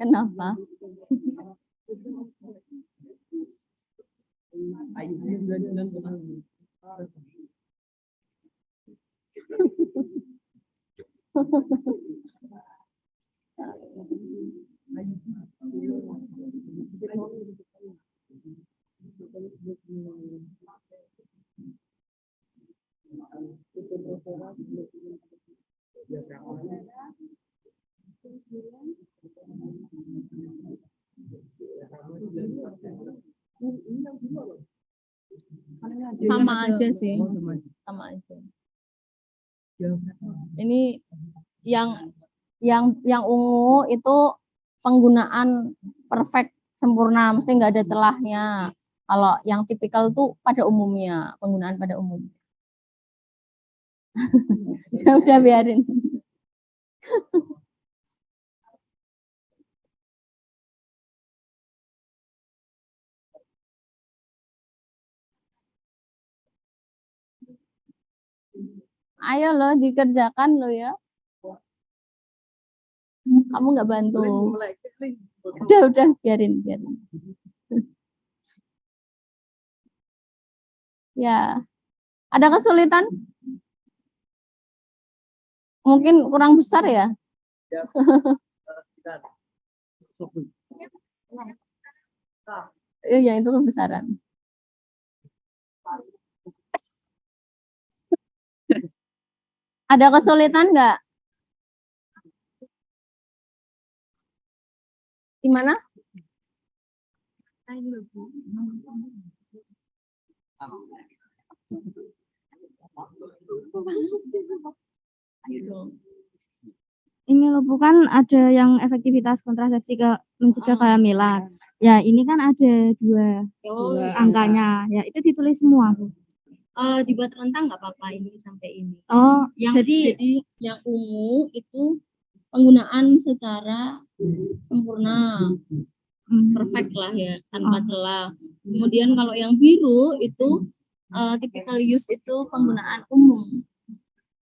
Kenapa? Sama aja sih. Sama aja. Ini yang ungu itu penggunaan perfect sempurna, mesti nggak ada celahnya. Kalau yang tipikal tuh pada umumnya, penggunaan pada umum. Udah biarin. Ayo loh dikerjakan lo ya. Kamu nggak bantu. Udah biarin. Ya. Ada kesulitan? Mungkin kurang besar ya? Iya, itu kebesaran. Ada kesulitan nggak? Gimana? Ini loh, bukan ada yang efektivitas kontrasepsi ke mencegah kehamilan. Ya, ini kan ada dua angkanya. Ya, itu ditulis semua, Bu. Dibuat rentang nggak apa-apa ini sampai ini. Oh, jadi yang ungu itu penggunaan secara sempurna, perfect lah ya, tanpa celah. Kemudian kalau yang biru itu typical use itu penggunaan umum.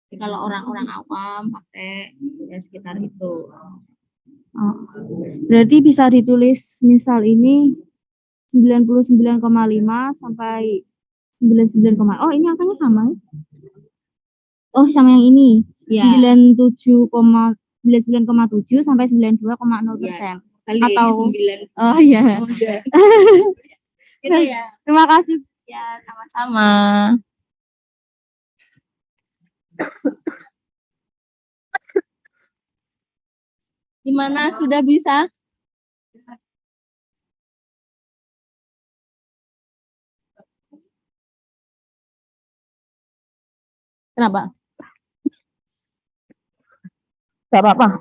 Jadi kalau orang-orang awam pakai ya sekitar itu. Oh, berarti bisa ditulis misal ini 99,5 sampai 99, oh ini angkanya sama ya? Oh sama yang ini Ya. 99,7 sampai 92,0%. Atau 9. Oh iya. Gitu ya. Terima kasih. Ya, sama-sama. Gimana, sudah bisa? Kenapa? Gak apa-apa.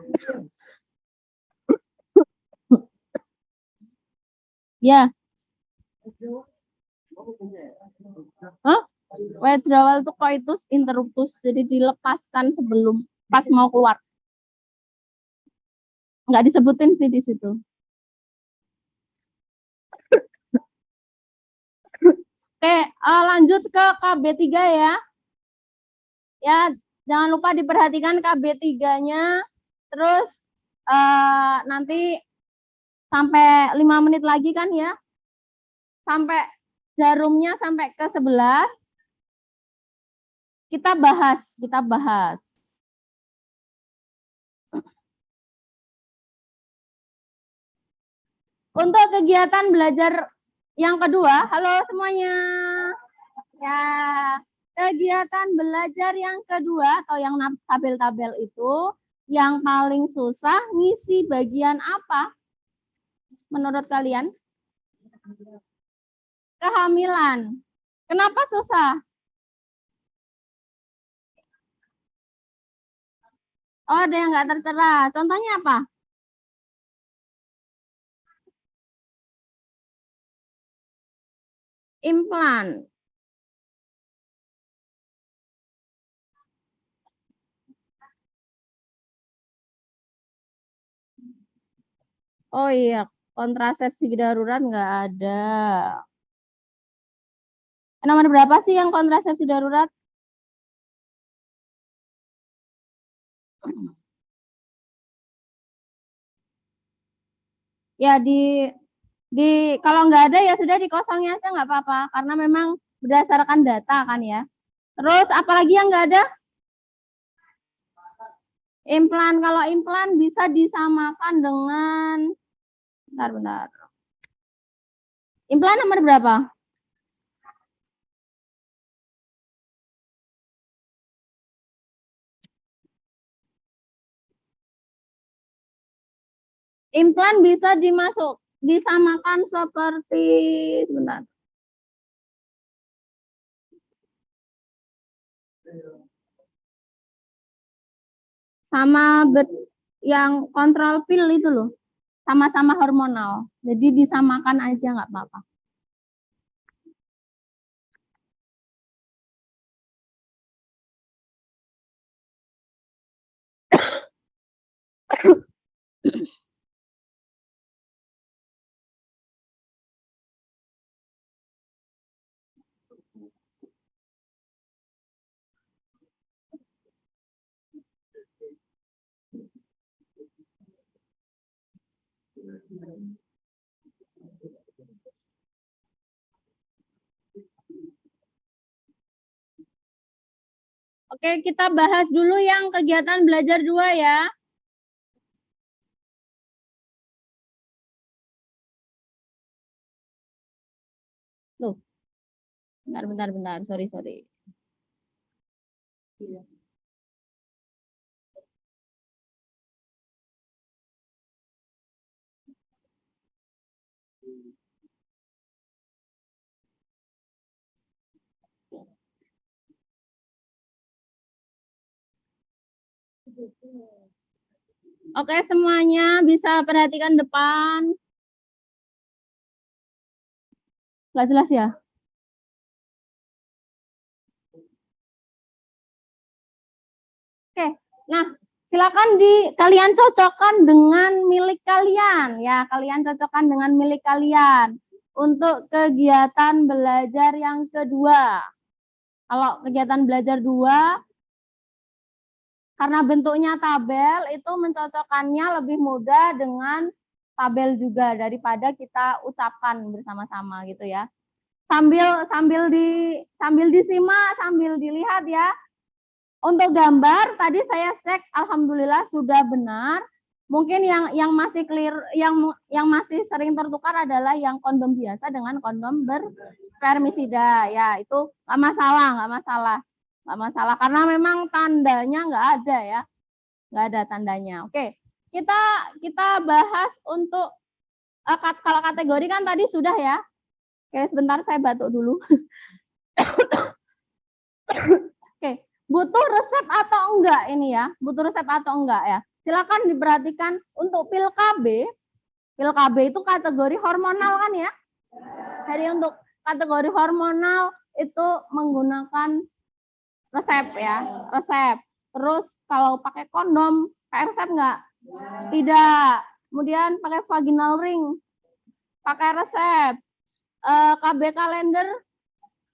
Ya. Hah? Withdrawal itu coitus interruptus, jadi dilepaskan sebelum pas mau keluar. Nggak disebutin sih di situ. Oke, lanjut ke KB3 ya. Ya, jangan lupa diperhatikan KB3-nya. Terus nanti sampai 5 menit lagi kan ya. Sampai jarumnya sampai ke 11. Kita bahas. Untuk kegiatan belajar yang kedua, halo semuanya. Ya, kegiatan belajar yang kedua atau yang tabel-tabel itu yang paling susah ngisi bagian apa? Menurut kalian? Kehamilan. Kenapa susah? Oh, ada yang nggak tertera. Contohnya apa? Implan. Oh iya, kontrasepsi darurat nggak ada. Nomor berapa sih yang kontrasepsi darurat? Ya kalau nggak ada ya sudah dikosongin aja nggak apa-apa karena memang berdasarkan data kan ya. Terus apalagi yang nggak ada? Implan. Kalau implan bisa disamakan dengan bentar. Implan nomor berapa? Implan bisa disamakan seperti sebentar. Sama yang kontrol pil itu loh. Sama-sama hormonal. Jadi disamakan aja nggak apa-apa. Oke, kita bahas dulu yang kegiatan belajar 2 ya. Tuh. Bentar. Sorry. Oke, semuanya bisa perhatikan depan. Nggak jelas ya? Oke, nah silakan kalian cocokkan dengan milik kalian ya. Kalian cocokkan dengan milik kalian untuk kegiatan belajar yang kedua. Kalau kegiatan belajar 2, karena bentuknya tabel, itu mencocokkannya lebih mudah dengan tabel juga daripada kita ucapkan bersama-sama gitu ya. Sambil disimak, sambil dilihat ya. Untuk gambar tadi saya cek, alhamdulillah sudah benar. Mungkin yang masih clear, yang masih sering tertukar adalah yang kondom biasa dengan kondom berspermisida. Ya itu nggak masalah karena memang tandanya nggak ada ya, nggak ada tandanya. Oke, kita bahas untuk kalau kategori kan tadi sudah ya. Oke, sebentar saya batuk dulu. Oke, Butuh resep atau enggak ini ya? Butuh resep atau enggak ya? Silakan diperhatikan untuk pil KB. Pil KB itu kategori hormonal kan ya? Jadi untuk kategori hormonal itu menggunakan resep ya, resep. Terus kalau pakai kondom, pakai resep enggak? Tidak. Kemudian pakai vaginal ring, pakai resep. KB kalender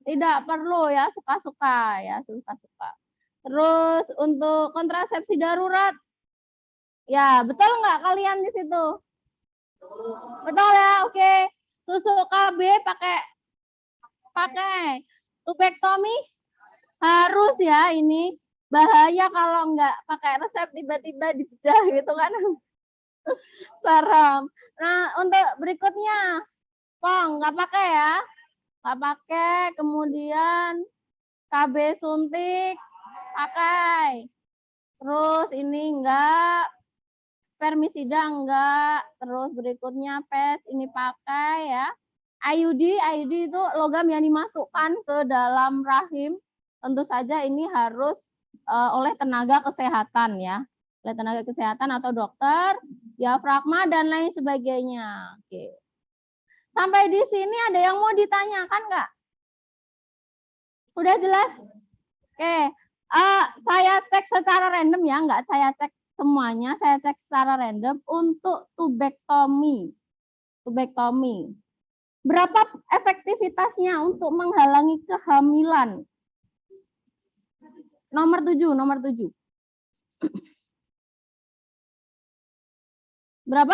tidak perlu ya, suka-suka ya, suka-suka. Terus untuk kontrasepsi darurat, ya betul nggak kalian di situ? Betul ya, oke. Susu KB pakai tubektomi harus ya, ini bahaya kalau nggak pakai resep tiba-tiba di bedah gitu kan. Serem. Nah, untuk berikutnya, Pong nggak pakai ya, nggak pakai. Kemudian KB suntik pakai. Terus ini enggak, spermisida enggak. Terus berikutnya PES ini pakai ya. IUD itu logam yang dimasukkan ke dalam rahim. Tentu saja ini harus oleh tenaga kesehatan ya. Oleh tenaga kesehatan atau dokter, diafragma dan lain sebagainya. Oke. Sampai di sini ada yang mau ditanyakan nggak? Udah jelas? Oke. Saya cek secara random ya, nggak saya cek semuanya, saya cek secara random untuk tubektomi. Tubektomi. Berapa efektivitasnya untuk menghalangi kehamilan? Nomor 7, nomor 7. Berapa?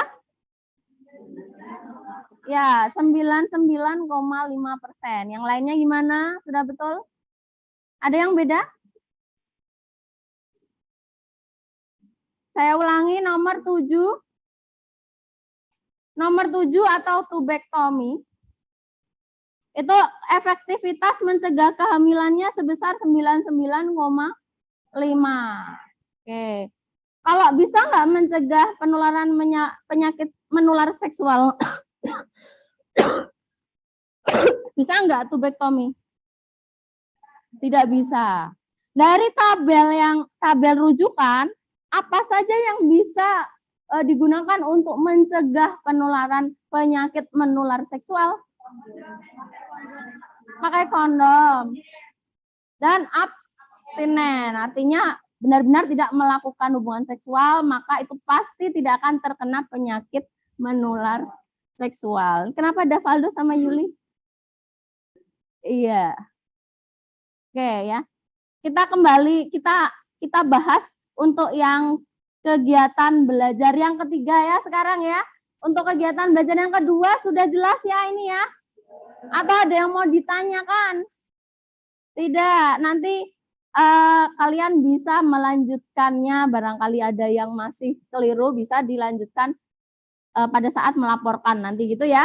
Ya, 99,5%. Yang lainnya gimana? Sudah betul? Ada yang beda? Saya ulangi nomor 7. Nomor 7 atau tubektomi. Itu efektivitas mencegah kehamilannya sebesar 99,5. Oke. Kalau bisa nggak mencegah penularan penyakit menular seksual? Bisa nggak tubektomi? Tidak bisa. Dari tabel rujukan, apa saja yang bisa digunakan untuk mencegah penularan penyakit menular seksual? Pakai kondom dan abstinen, artinya benar-benar tidak melakukan hubungan seksual, maka itu pasti tidak akan terkena penyakit menular seksual. Kenapa ada Valdo sama Yuli? Iya. Oke ya. Kita kembali, kita bahas untuk yang kegiatan belajar yang ketiga ya sekarang ya. Untuk kegiatan belajar yang kedua sudah jelas ya ini ya. Atau ada yang mau ditanyakan? Tidak, nanti kalian bisa melanjutkannya, barangkali ada yang masih keliru bisa dilanjutkan pada saat melaporkan nanti gitu ya.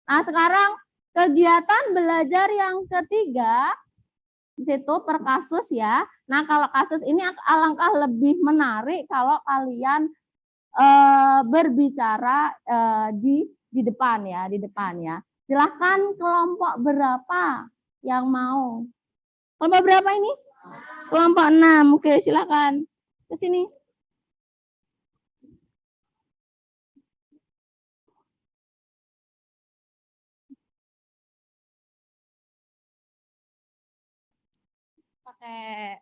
Nah sekarang kegiatan belajar yang ketiga, di situ per kasus ya. Nah kalau kasus ini alangkah lebih menarik kalau kalian berbicara di depan ya, di depan ya. Silahkan kelompok berapa yang mau? Kelompok berapa ini? Kelompok 6. Oke, silakan ke sini. Pakai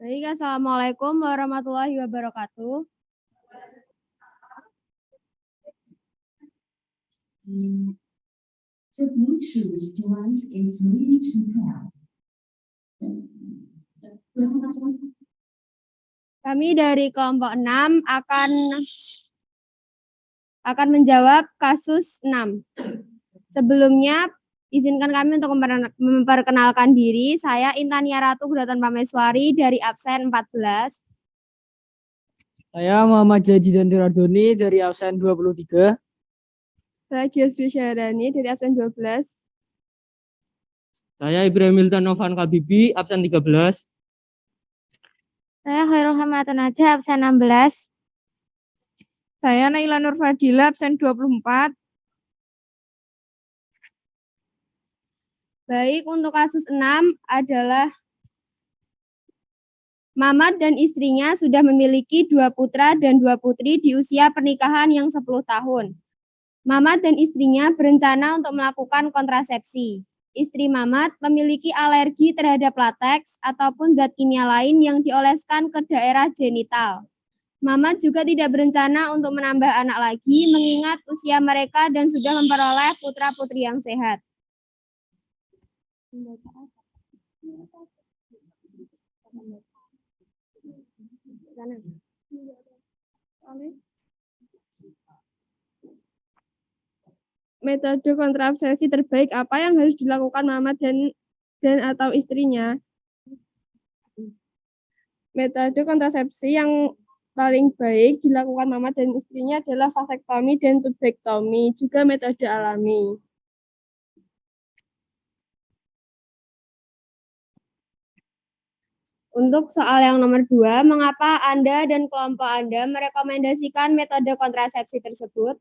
Baik, assalamualaikum warahmatullahi wabarakatuh. The Bluetooth device is ready to pair. Kami dari kelompok 6 akan menjawab kasus 6. Sebelumnya, izinkan kami untuk memperkenalkan diri. Saya Intania Ratu Guratan Pameswari dari absen 14. Saya Muhammad Jadi dan Ardoni dari absen 23. Saya Giosfi Syahrani dari absen 12. Saya Ibrahim Milton Novan Kabibi, absen 13. Saya Khairul Hamatan Aja, absen 16. Saya Naila Nur Fadila, absen 24. Baik, untuk kasus 6 adalah Mamat dan istrinya sudah memiliki 2 putra dan 2 putri di usia pernikahan yang 10 tahun. Mamat dan istrinya berencana untuk melakukan kontrasepsi. Istri Mamat memiliki alergi terhadap lateks ataupun zat kimia lain yang dioleskan ke daerah genital. Mamat juga tidak berencana untuk menambah anak lagi mengingat usia mereka dan sudah memperoleh putra-putri yang sehat. Metode kontrasepsi terbaik apa yang harus dilakukan Mamat dan atau istrinya? Metode kontrasepsi yang paling baik dilakukan Mamat dan istrinya adalah vasektomi dan tubektomi, juga metode alami. Untuk soal yang nomor 2, mengapa Anda dan kelompok Anda merekomendasikan metode kontrasepsi tersebut?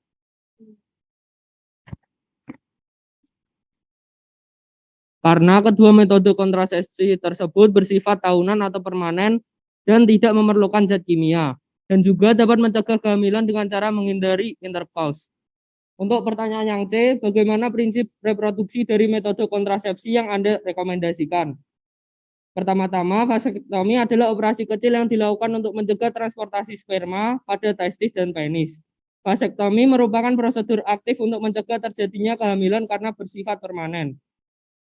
Karena kedua metode kontrasepsi tersebut bersifat tahunan atau permanen dan tidak memerlukan zat kimia, dan juga dapat mencegah kehamilan dengan cara menghindari intercourse. Untuk pertanyaan yang C, bagaimana prinsip reproduksi dari metode kontrasepsi yang Anda rekomendasikan? Pertama-tama, vasektomi adalah operasi kecil yang dilakukan untuk mencegah transportasi sperma pada testis dan penis. Vasektomi merupakan prosedur aktif untuk mencegah terjadinya kehamilan karena bersifat permanen.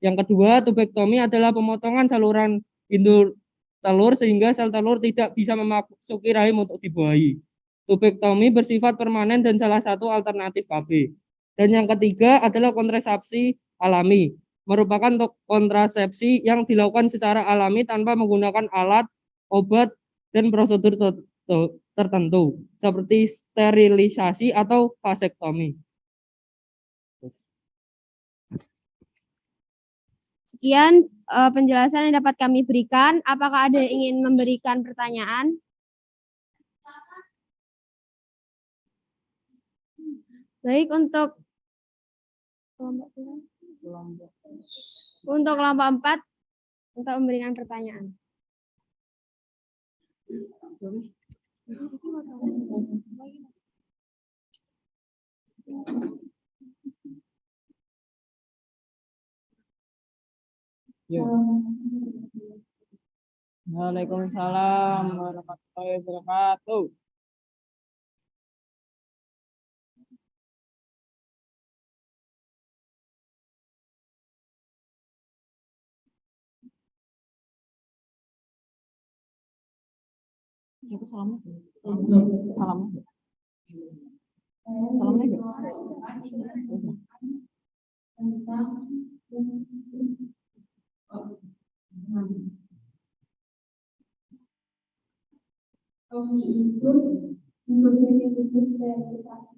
Yang kedua, tubektomi adalah pemotongan saluran pintu telur sehingga sel telur tidak bisa memasuki rahim untuk dibuahi. Tubektomi bersifat permanen dan salah satu alternatif KB. Dan yang ketiga adalah kontrasepsi alami, merupakan kontrasepsi yang dilakukan secara alami tanpa menggunakan alat, obat, dan prosedur tertentu, seperti sterilisasi atau vasektomi. Sekian penjelasan yang dapat kami berikan. Apakah ada yang ingin memberikan pertanyaan? Baik, untuk kelompok 4 untuk memberikan pertanyaan. Waalaikumsalam warahmatullahi wabarakatuh. Tommy itu juga menyebut verifikasi.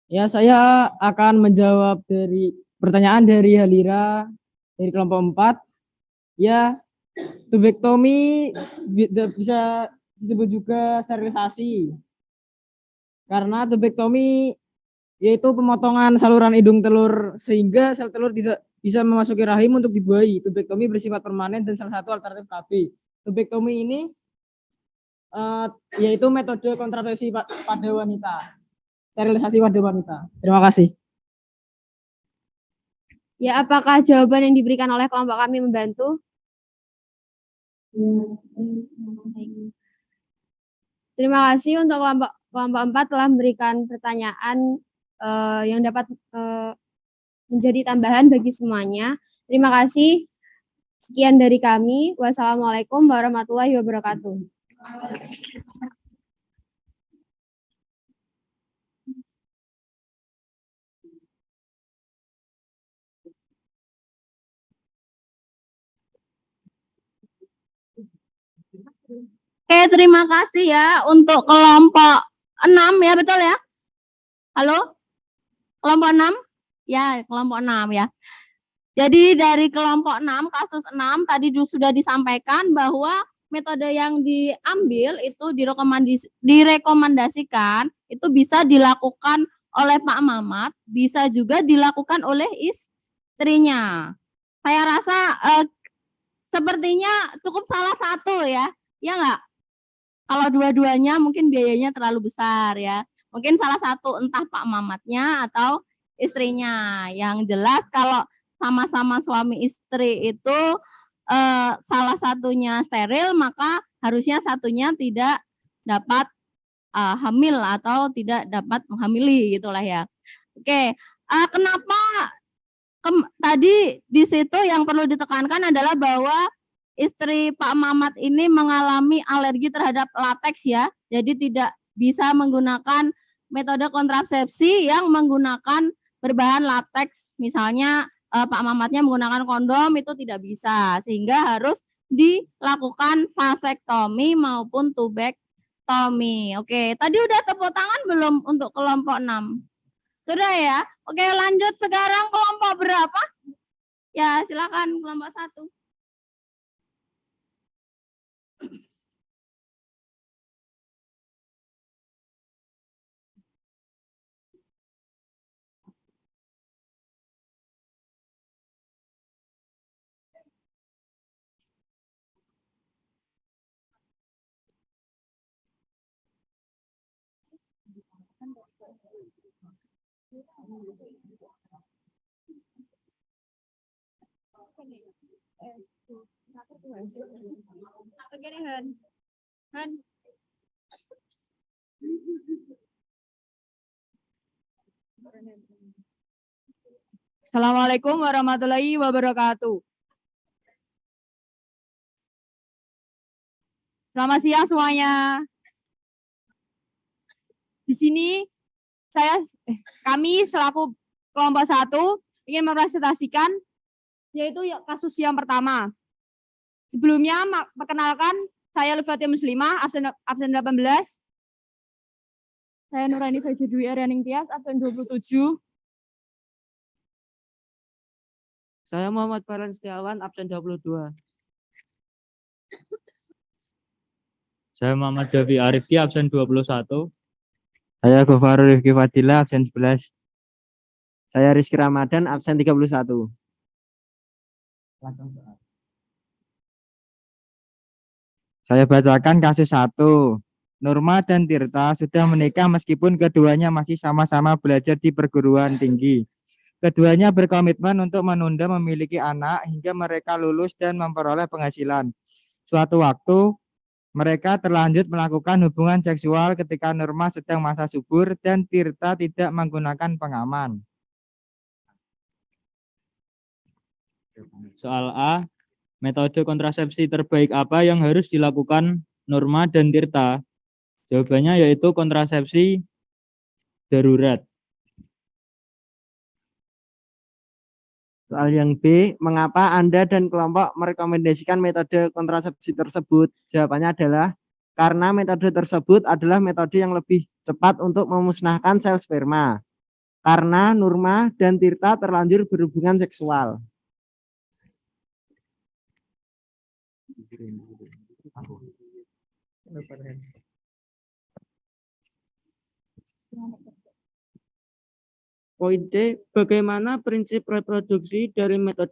Ya, saya akan menjawab dari pertanyaan dari Halira dari kelompok 4. Ya, tubektomi bisa disebut juga sterilisasi. Karena tubektomi yaitu pemotongan saluran hidung telur sehingga sel telur tidak bisa memasuki rahim untuk dibuahi. Tubektomi bersifat permanen dan salah satu alternatif KB. Tubektomi ini yaitu metode kontrasepsi pada wanita. Sterilisasi pada wanita. Terima kasih. Ya, apakah jawaban yang diberikan oleh kelompok kami membantu? Terima kasih untuk kelompok 4 telah memberikan pertanyaan yang dapat menjadi tambahan bagi semuanya. Terima kasih. Sekian dari kami. Wassalamualaikum warahmatullahi wabarakatuh. Oke, terima kasih ya untuk kelompok 6 ya, betul ya? Halo? Kelompok 6? Ya, kelompok 6 ya. Jadi dari kelompok 6, kasus 6 tadi sudah disampaikan bahwa metode yang diambil itu direkomendasikan itu bisa dilakukan oleh Pak Mamat, bisa juga dilakukan oleh istrinya. Saya rasa sepertinya cukup salah satu ya nggak? Kalau dua-duanya mungkin biayanya terlalu besar ya. Mungkin salah satu entah Pak Mamatnya atau istrinya. Yang jelas kalau sama-sama suami istri itu salah satunya steril, maka harusnya satunya tidak dapat hamil atau tidak dapat menghamili gitulah ya. Oke, kenapa tadi di situ yang perlu ditekankan adalah bahwa istri Pak Mamat ini mengalami alergi terhadap lateks ya. Jadi tidak bisa menggunakan metode kontrasepsi yang menggunakan berbahan lateks. Misalnya Pak Mamatnya menggunakan kondom itu tidak bisa. Sehingga harus dilakukan vasektomi maupun tubektomi. Oke, tadi udah tepuk tangan belum untuk kelompok 6? Sudah ya? Oke, lanjut sekarang kelompok berapa? Ya, silakan kelompok 1. Assalamualaikum warahmatullahi wabarakatuh. Selamat siang semuanya. Di sini kami selaku kelompok 1 ingin mepresentasikan yaitu kasus yang pertama. Sebelumnya perkenalkan saya Lufatia Muslimah, absen 18. Saya Nurani Fajar Dwi Arianing Tias, absen 27. Saya Muhammad Farhan Setiawan, absen 22. Saya Muhammad Davi Arifki, absen 21. Saya Ghafarul Rifki Fadila, absen 11. Saya Rizky Ramadan, absen 31. Saya bacakan kasus 1. Nurma dan Tirta sudah menikah meskipun keduanya masih sama-sama belajar di perguruan tinggi. Keduanya berkomitmen untuk menunda memiliki anak hingga mereka lulus dan memperoleh penghasilan. Suatu waktu, mereka terlanjur melakukan hubungan seksual ketika Nurma sedang masa subur dan Tirta tidak menggunakan pengaman. Soal A, metode kontrasepsi terbaik apa yang harus dilakukan Nurma dan Tirta? Jawabannya yaitu kontrasepsi darurat. Soal yang B, mengapa Anda dan kelompok merekomendasikan metode kontrasepsi tersebut? Jawabannya adalah karena metode tersebut adalah metode yang lebih cepat untuk memusnahkan sel sperma. Karena Nurma dan Tirta terlanjur berhubungan seksual. Poin C, bagaimana prinsip reproduksi dari metode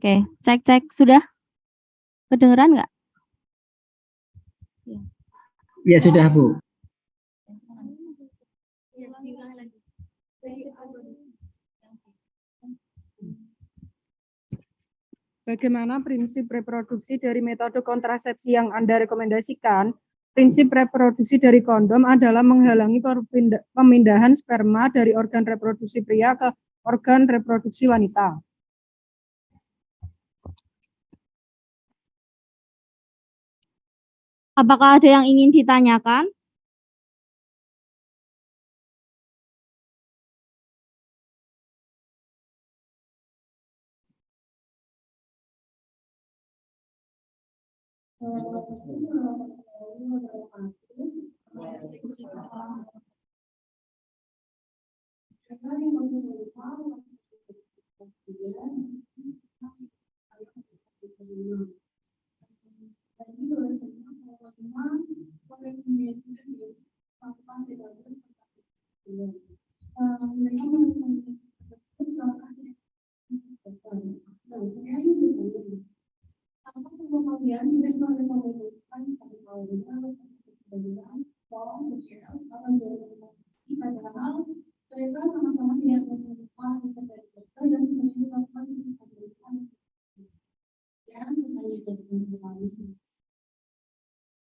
Oke, cek sudah kedengeran nggak? Ya sudah, Bu. Bagaimana prinsip reproduksi dari metode kontrasepsi yang Anda rekomendasikan? Prinsip reproduksi dari kondom adalah menghalangi pemindahan sperma dari organ reproduksi pria ke organ reproduksi wanita. Apakah ada yang ingin ditanyakan?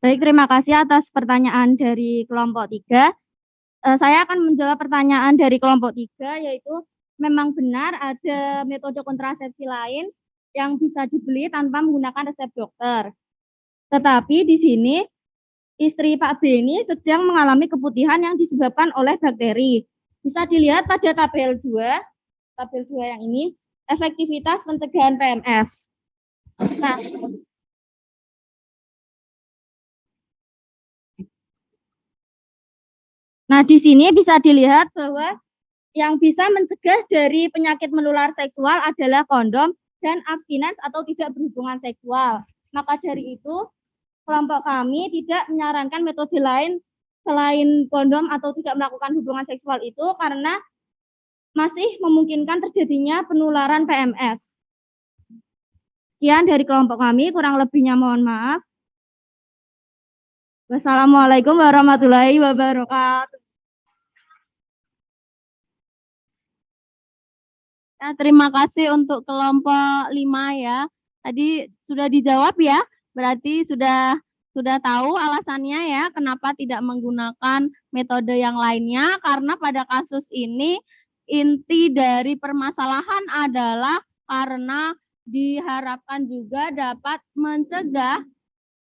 Baik, terima kasih atas pertanyaan dari kelompok 3. Saya akan menjawab pertanyaan dari kelompok 3, yaitu memang benar ada metode kontrasepsi lain yang bisa dibeli tanpa menggunakan resep dokter. Tetapi di sini istri Pak B ini sedang mengalami keputihan yang disebabkan oleh bakteri. Bisa dilihat pada tabel 2 yang ini, efektivitas pencegahan PMS. Nah, di sini bisa dilihat bahwa yang bisa mencegah dari penyakit menular seksual adalah kondom dan abstinens atau tidak berhubungan seksual. Maka dari itu, kelompok kami tidak menyarankan metode lain selain kondom atau tidak melakukan hubungan seksual itu karena masih memungkinkan terjadinya penularan PMS. Sekian dari kelompok kami, kurang lebihnya mohon maaf. Wassalamualaikum warahmatullahi wabarakatuh. Nah, terima kasih untuk kelompok 5 ya. Tadi sudah dijawab ya. Berarti sudah tahu alasannya ya kenapa tidak menggunakan metode yang lainnya, karena pada kasus ini inti dari permasalahan adalah karena diharapkan juga dapat mencegah,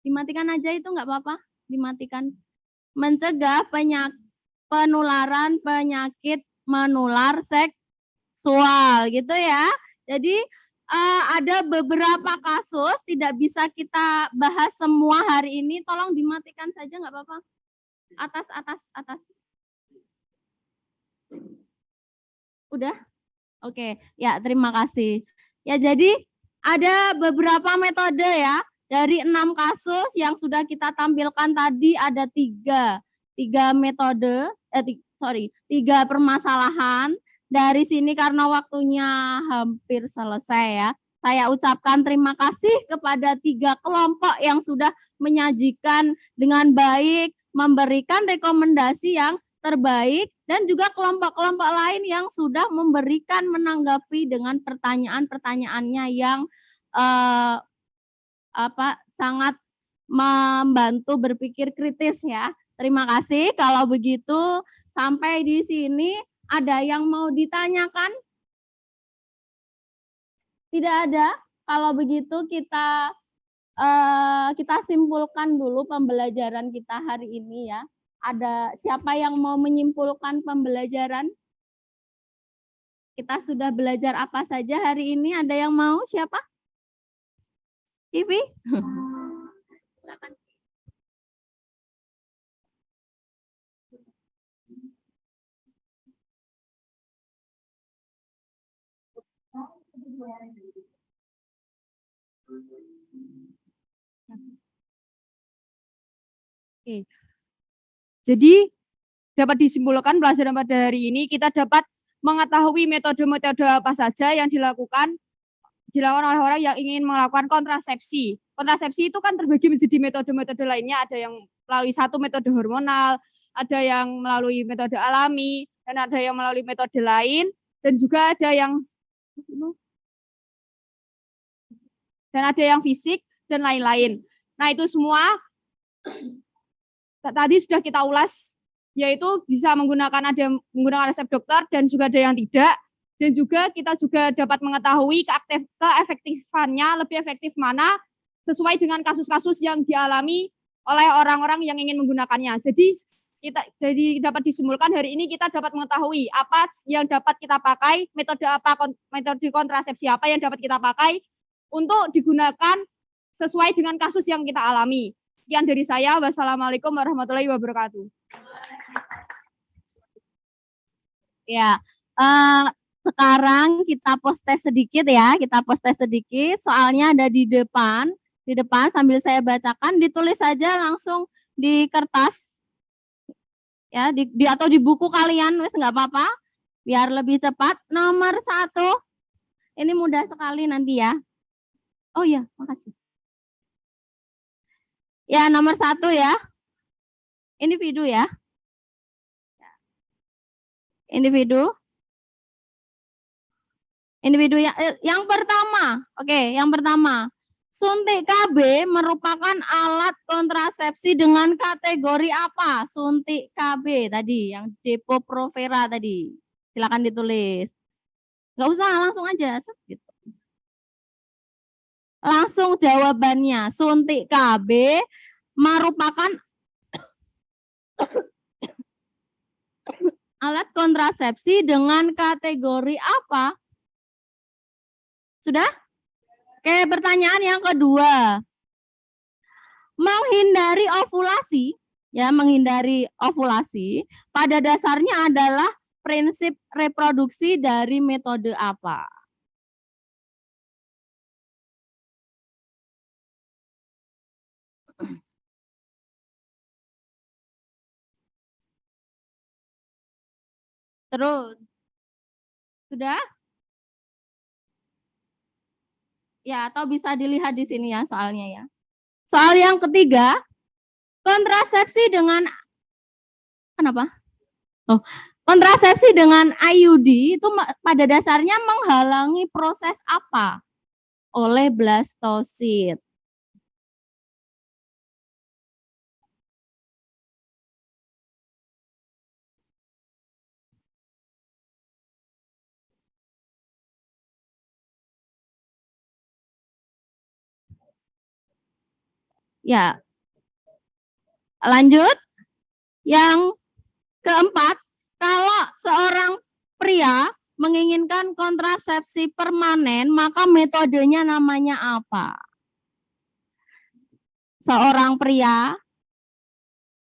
dimatikan aja itu nggak apa-apa, dimatikan, mencegah penularan penyakit menular seksual gitu ya. Jadi ada beberapa kasus tidak bisa kita bahas semua hari ini. Tolong dimatikan saja nggak apa-apa. Atas. Udah? Oke. Ya, terima kasih. Ya, jadi ada beberapa metode ya. Dari 6 kasus yang sudah kita tampilkan tadi ada 3 metode, 3 permasalahan. Dari sini karena waktunya hampir selesai ya, saya ucapkan terima kasih kepada 3 kelompok yang sudah menyajikan dengan baik, memberikan rekomendasi yang terbaik, dan juga kelompok-kelompok lain yang sudah memberikan menanggapi dengan pertanyaan-pertanyaannya yang sangat membantu berpikir kritis ya. Terima kasih. Kalau begitu sampai di sini ada yang mau ditanyakan? Tidak ada. Kalau begitu kita simpulkan dulu pembelajaran kita hari ini ya. Ada siapa yang mau menyimpulkan pembelajaran? Kita sudah belajar apa saja hari ini? Ada yang mau? Siapa? Kivi? Silakan. Oke. Jadi dapat disimpulkan pelajaran pada hari ini kita dapat mengetahui metode-metode apa saja yang dilakukan dilakukan oleh orang yang ingin melakukan kontrasepsi. Kontrasepsi itu kan terbagi menjadi metode-metode lainnya, ada yang melalui satu metode hormonal, ada yang melalui metode alami, dan ada yang melalui metode lain, dan juga ada yang fisik dan lain-lain. Nah, itu semua tadi sudah kita ulas, yaitu bisa menggunakan resep dokter dan juga ada yang tidak. Dan juga kita juga dapat mengetahui keefektifannya, lebih efektif mana sesuai dengan kasus-kasus yang dialami oleh orang-orang yang ingin menggunakannya. Jadi dapat disimpulkan hari ini kita dapat mengetahui apa yang dapat kita pakai, metode kontrasepsi apa yang dapat kita pakai untuk digunakan sesuai dengan kasus yang kita alami. Sekian dari saya. Wassalamualaikum warahmatullahi wabarakatuh. Ya, sekarang kita post tes sedikit ya, soalnya ada di depan sambil saya bacakan, ditulis saja langsung di kertas ya, atau di buku kalian, wes nggak apa-apa, biar lebih cepat. Nomor 1, ini mudah sekali nanti ya. Oh ya, makasih. Ya, nomor 1 ya, individu ya, individu yang pertama. Oke, yang pertama, suntik KB merupakan alat kontrasepsi dengan kategori apa? Suntik KB tadi, yang Depo-Provera tadi. Silakan ditulis. Nggak usah, langsung aja. Gitu. Langsung jawabannya, suntik KB merupakan alat kontrasepsi dengan kategori apa? Sudah? Oke, pertanyaan yang kedua. Menghindari ovulasi pada dasarnya adalah prinsip reproduksi dari metode apa? Terus. Sudah? Ya, atau bisa dilihat di sini ya soalnya ya. Soal yang ketiga, kontrasepsi dengan kontrasepsi dengan IUD itu pada dasarnya menghalangi proses apa? Oleh blastosit. Ya, lanjut. Yang keempat, kalau seorang pria menginginkan kontrasepsi permanen, maka metodenya namanya apa? Seorang pria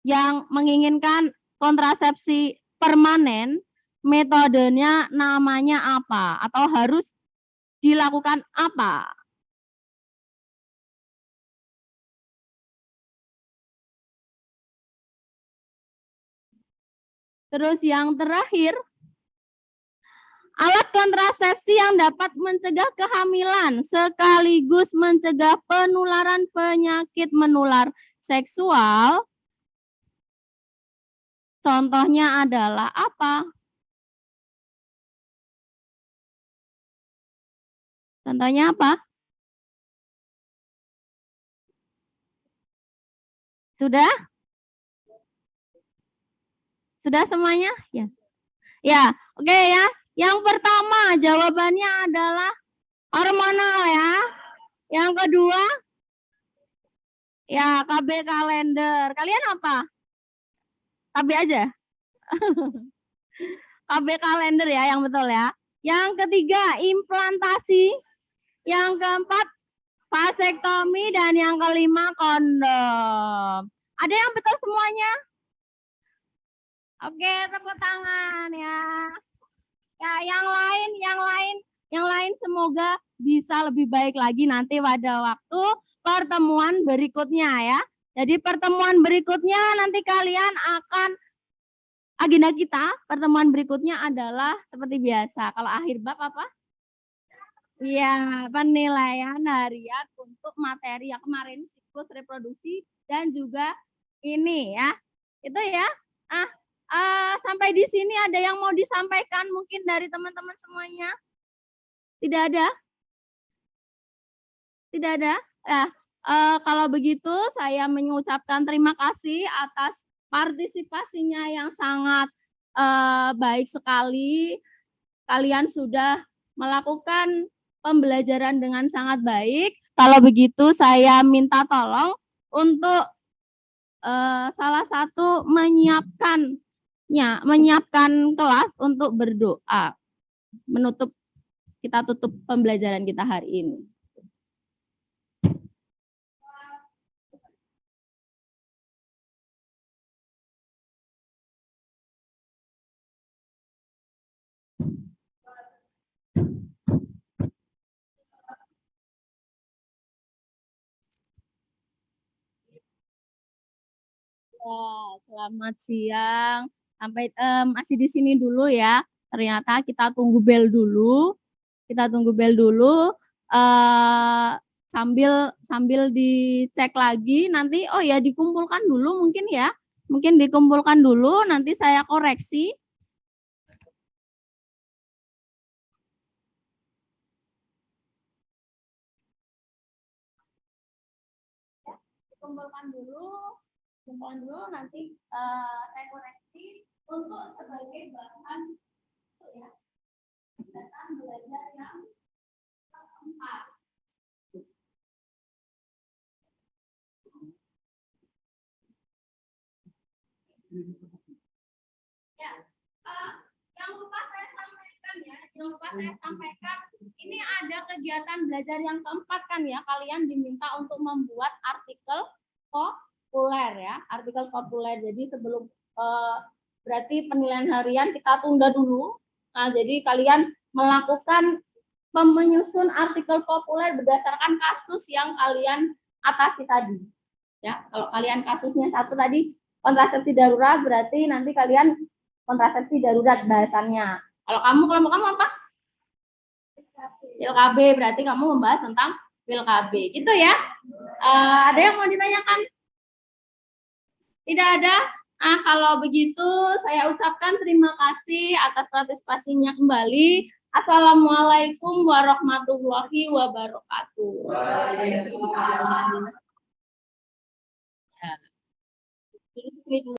yang menginginkan kontrasepsi permanen, metodenya namanya apa? Atau harus dilakukan apa? Terus yang terakhir, alat kontrasepsi yang dapat mencegah kehamilan sekaligus mencegah penularan penyakit menular seksual. Contohnya adalah apa? Contohnya apa? Sudah? Sudah semuanya? Ya. Ya, oke ya. Yang pertama jawabannya adalah hormonal ya. Yang kedua ya KB kalender. Kalian apa? KB aja. KB kalender ya yang betul ya. Yang ketiga implantasi. Yang keempat vasektomi dan yang kelima kondom. Ada yang betul semuanya? Oke, tepuk tangan ya. Ya, yang lain semoga bisa lebih baik lagi nanti pada waktu pertemuan berikutnya ya. Jadi pertemuan berikutnya nanti kalian akan agenda kita pertemuan berikutnya adalah seperti biasa. Kalau akhir bab apa? Ya, penilaian harian untuk materi yang kemarin siklus reproduksi dan juga ini ya. Itu ya. Sampai di sini ada yang mau disampaikan mungkin dari teman-teman semuanya? Tidak ada? Tidak ada? Ya, kalau begitu saya mengucapkan terima kasih atas partisipasinya yang sangat baik sekali. Kalian sudah melakukan pembelajaran dengan sangat baik. Kalau begitu saya minta tolong untuk salah satu menyiapkan kelas untuk berdoa. Kita tutup pembelajaran kita hari ini. Ya, selamat siang. Sampai masih di sini dulu ya. Ternyata kita tunggu bel dulu. Sambil dicek lagi nanti dikumpulkan dulu mungkin ya. Mungkin dikumpulkan dulu nanti saya koreksi. Kumpulkan dulu nanti saya koreksi untuk sebagai bahan ya datang belajar yang keempat. Ya, yang lupa saya sampaikan ini ada kegiatan belajar yang keempat kan ya, kalian diminta untuk membuat artikel populer ya, artikel populer. Jadi sebelum berarti penilaian harian kita tunda dulu. Nah, jadi kalian melakukan menyusun artikel populer berdasarkan kasus yang kalian atasi tadi. Ya, kalau kalian kasusnya satu tadi kontrasepsi darurat, berarti nanti kalian kontrasepsi darurat bahasannya. Kalau kelompok kamu apa? Pil KB, berarti kamu membahas tentang pil KB. Gitu ya. Ada yang mau ditanyakan? Tidak ada? Kalau begitu saya ucapkan terima kasih atas partisipasinya kembali. Assalamualaikum warahmatullahi wabarakatuh. Waalaikumsalam.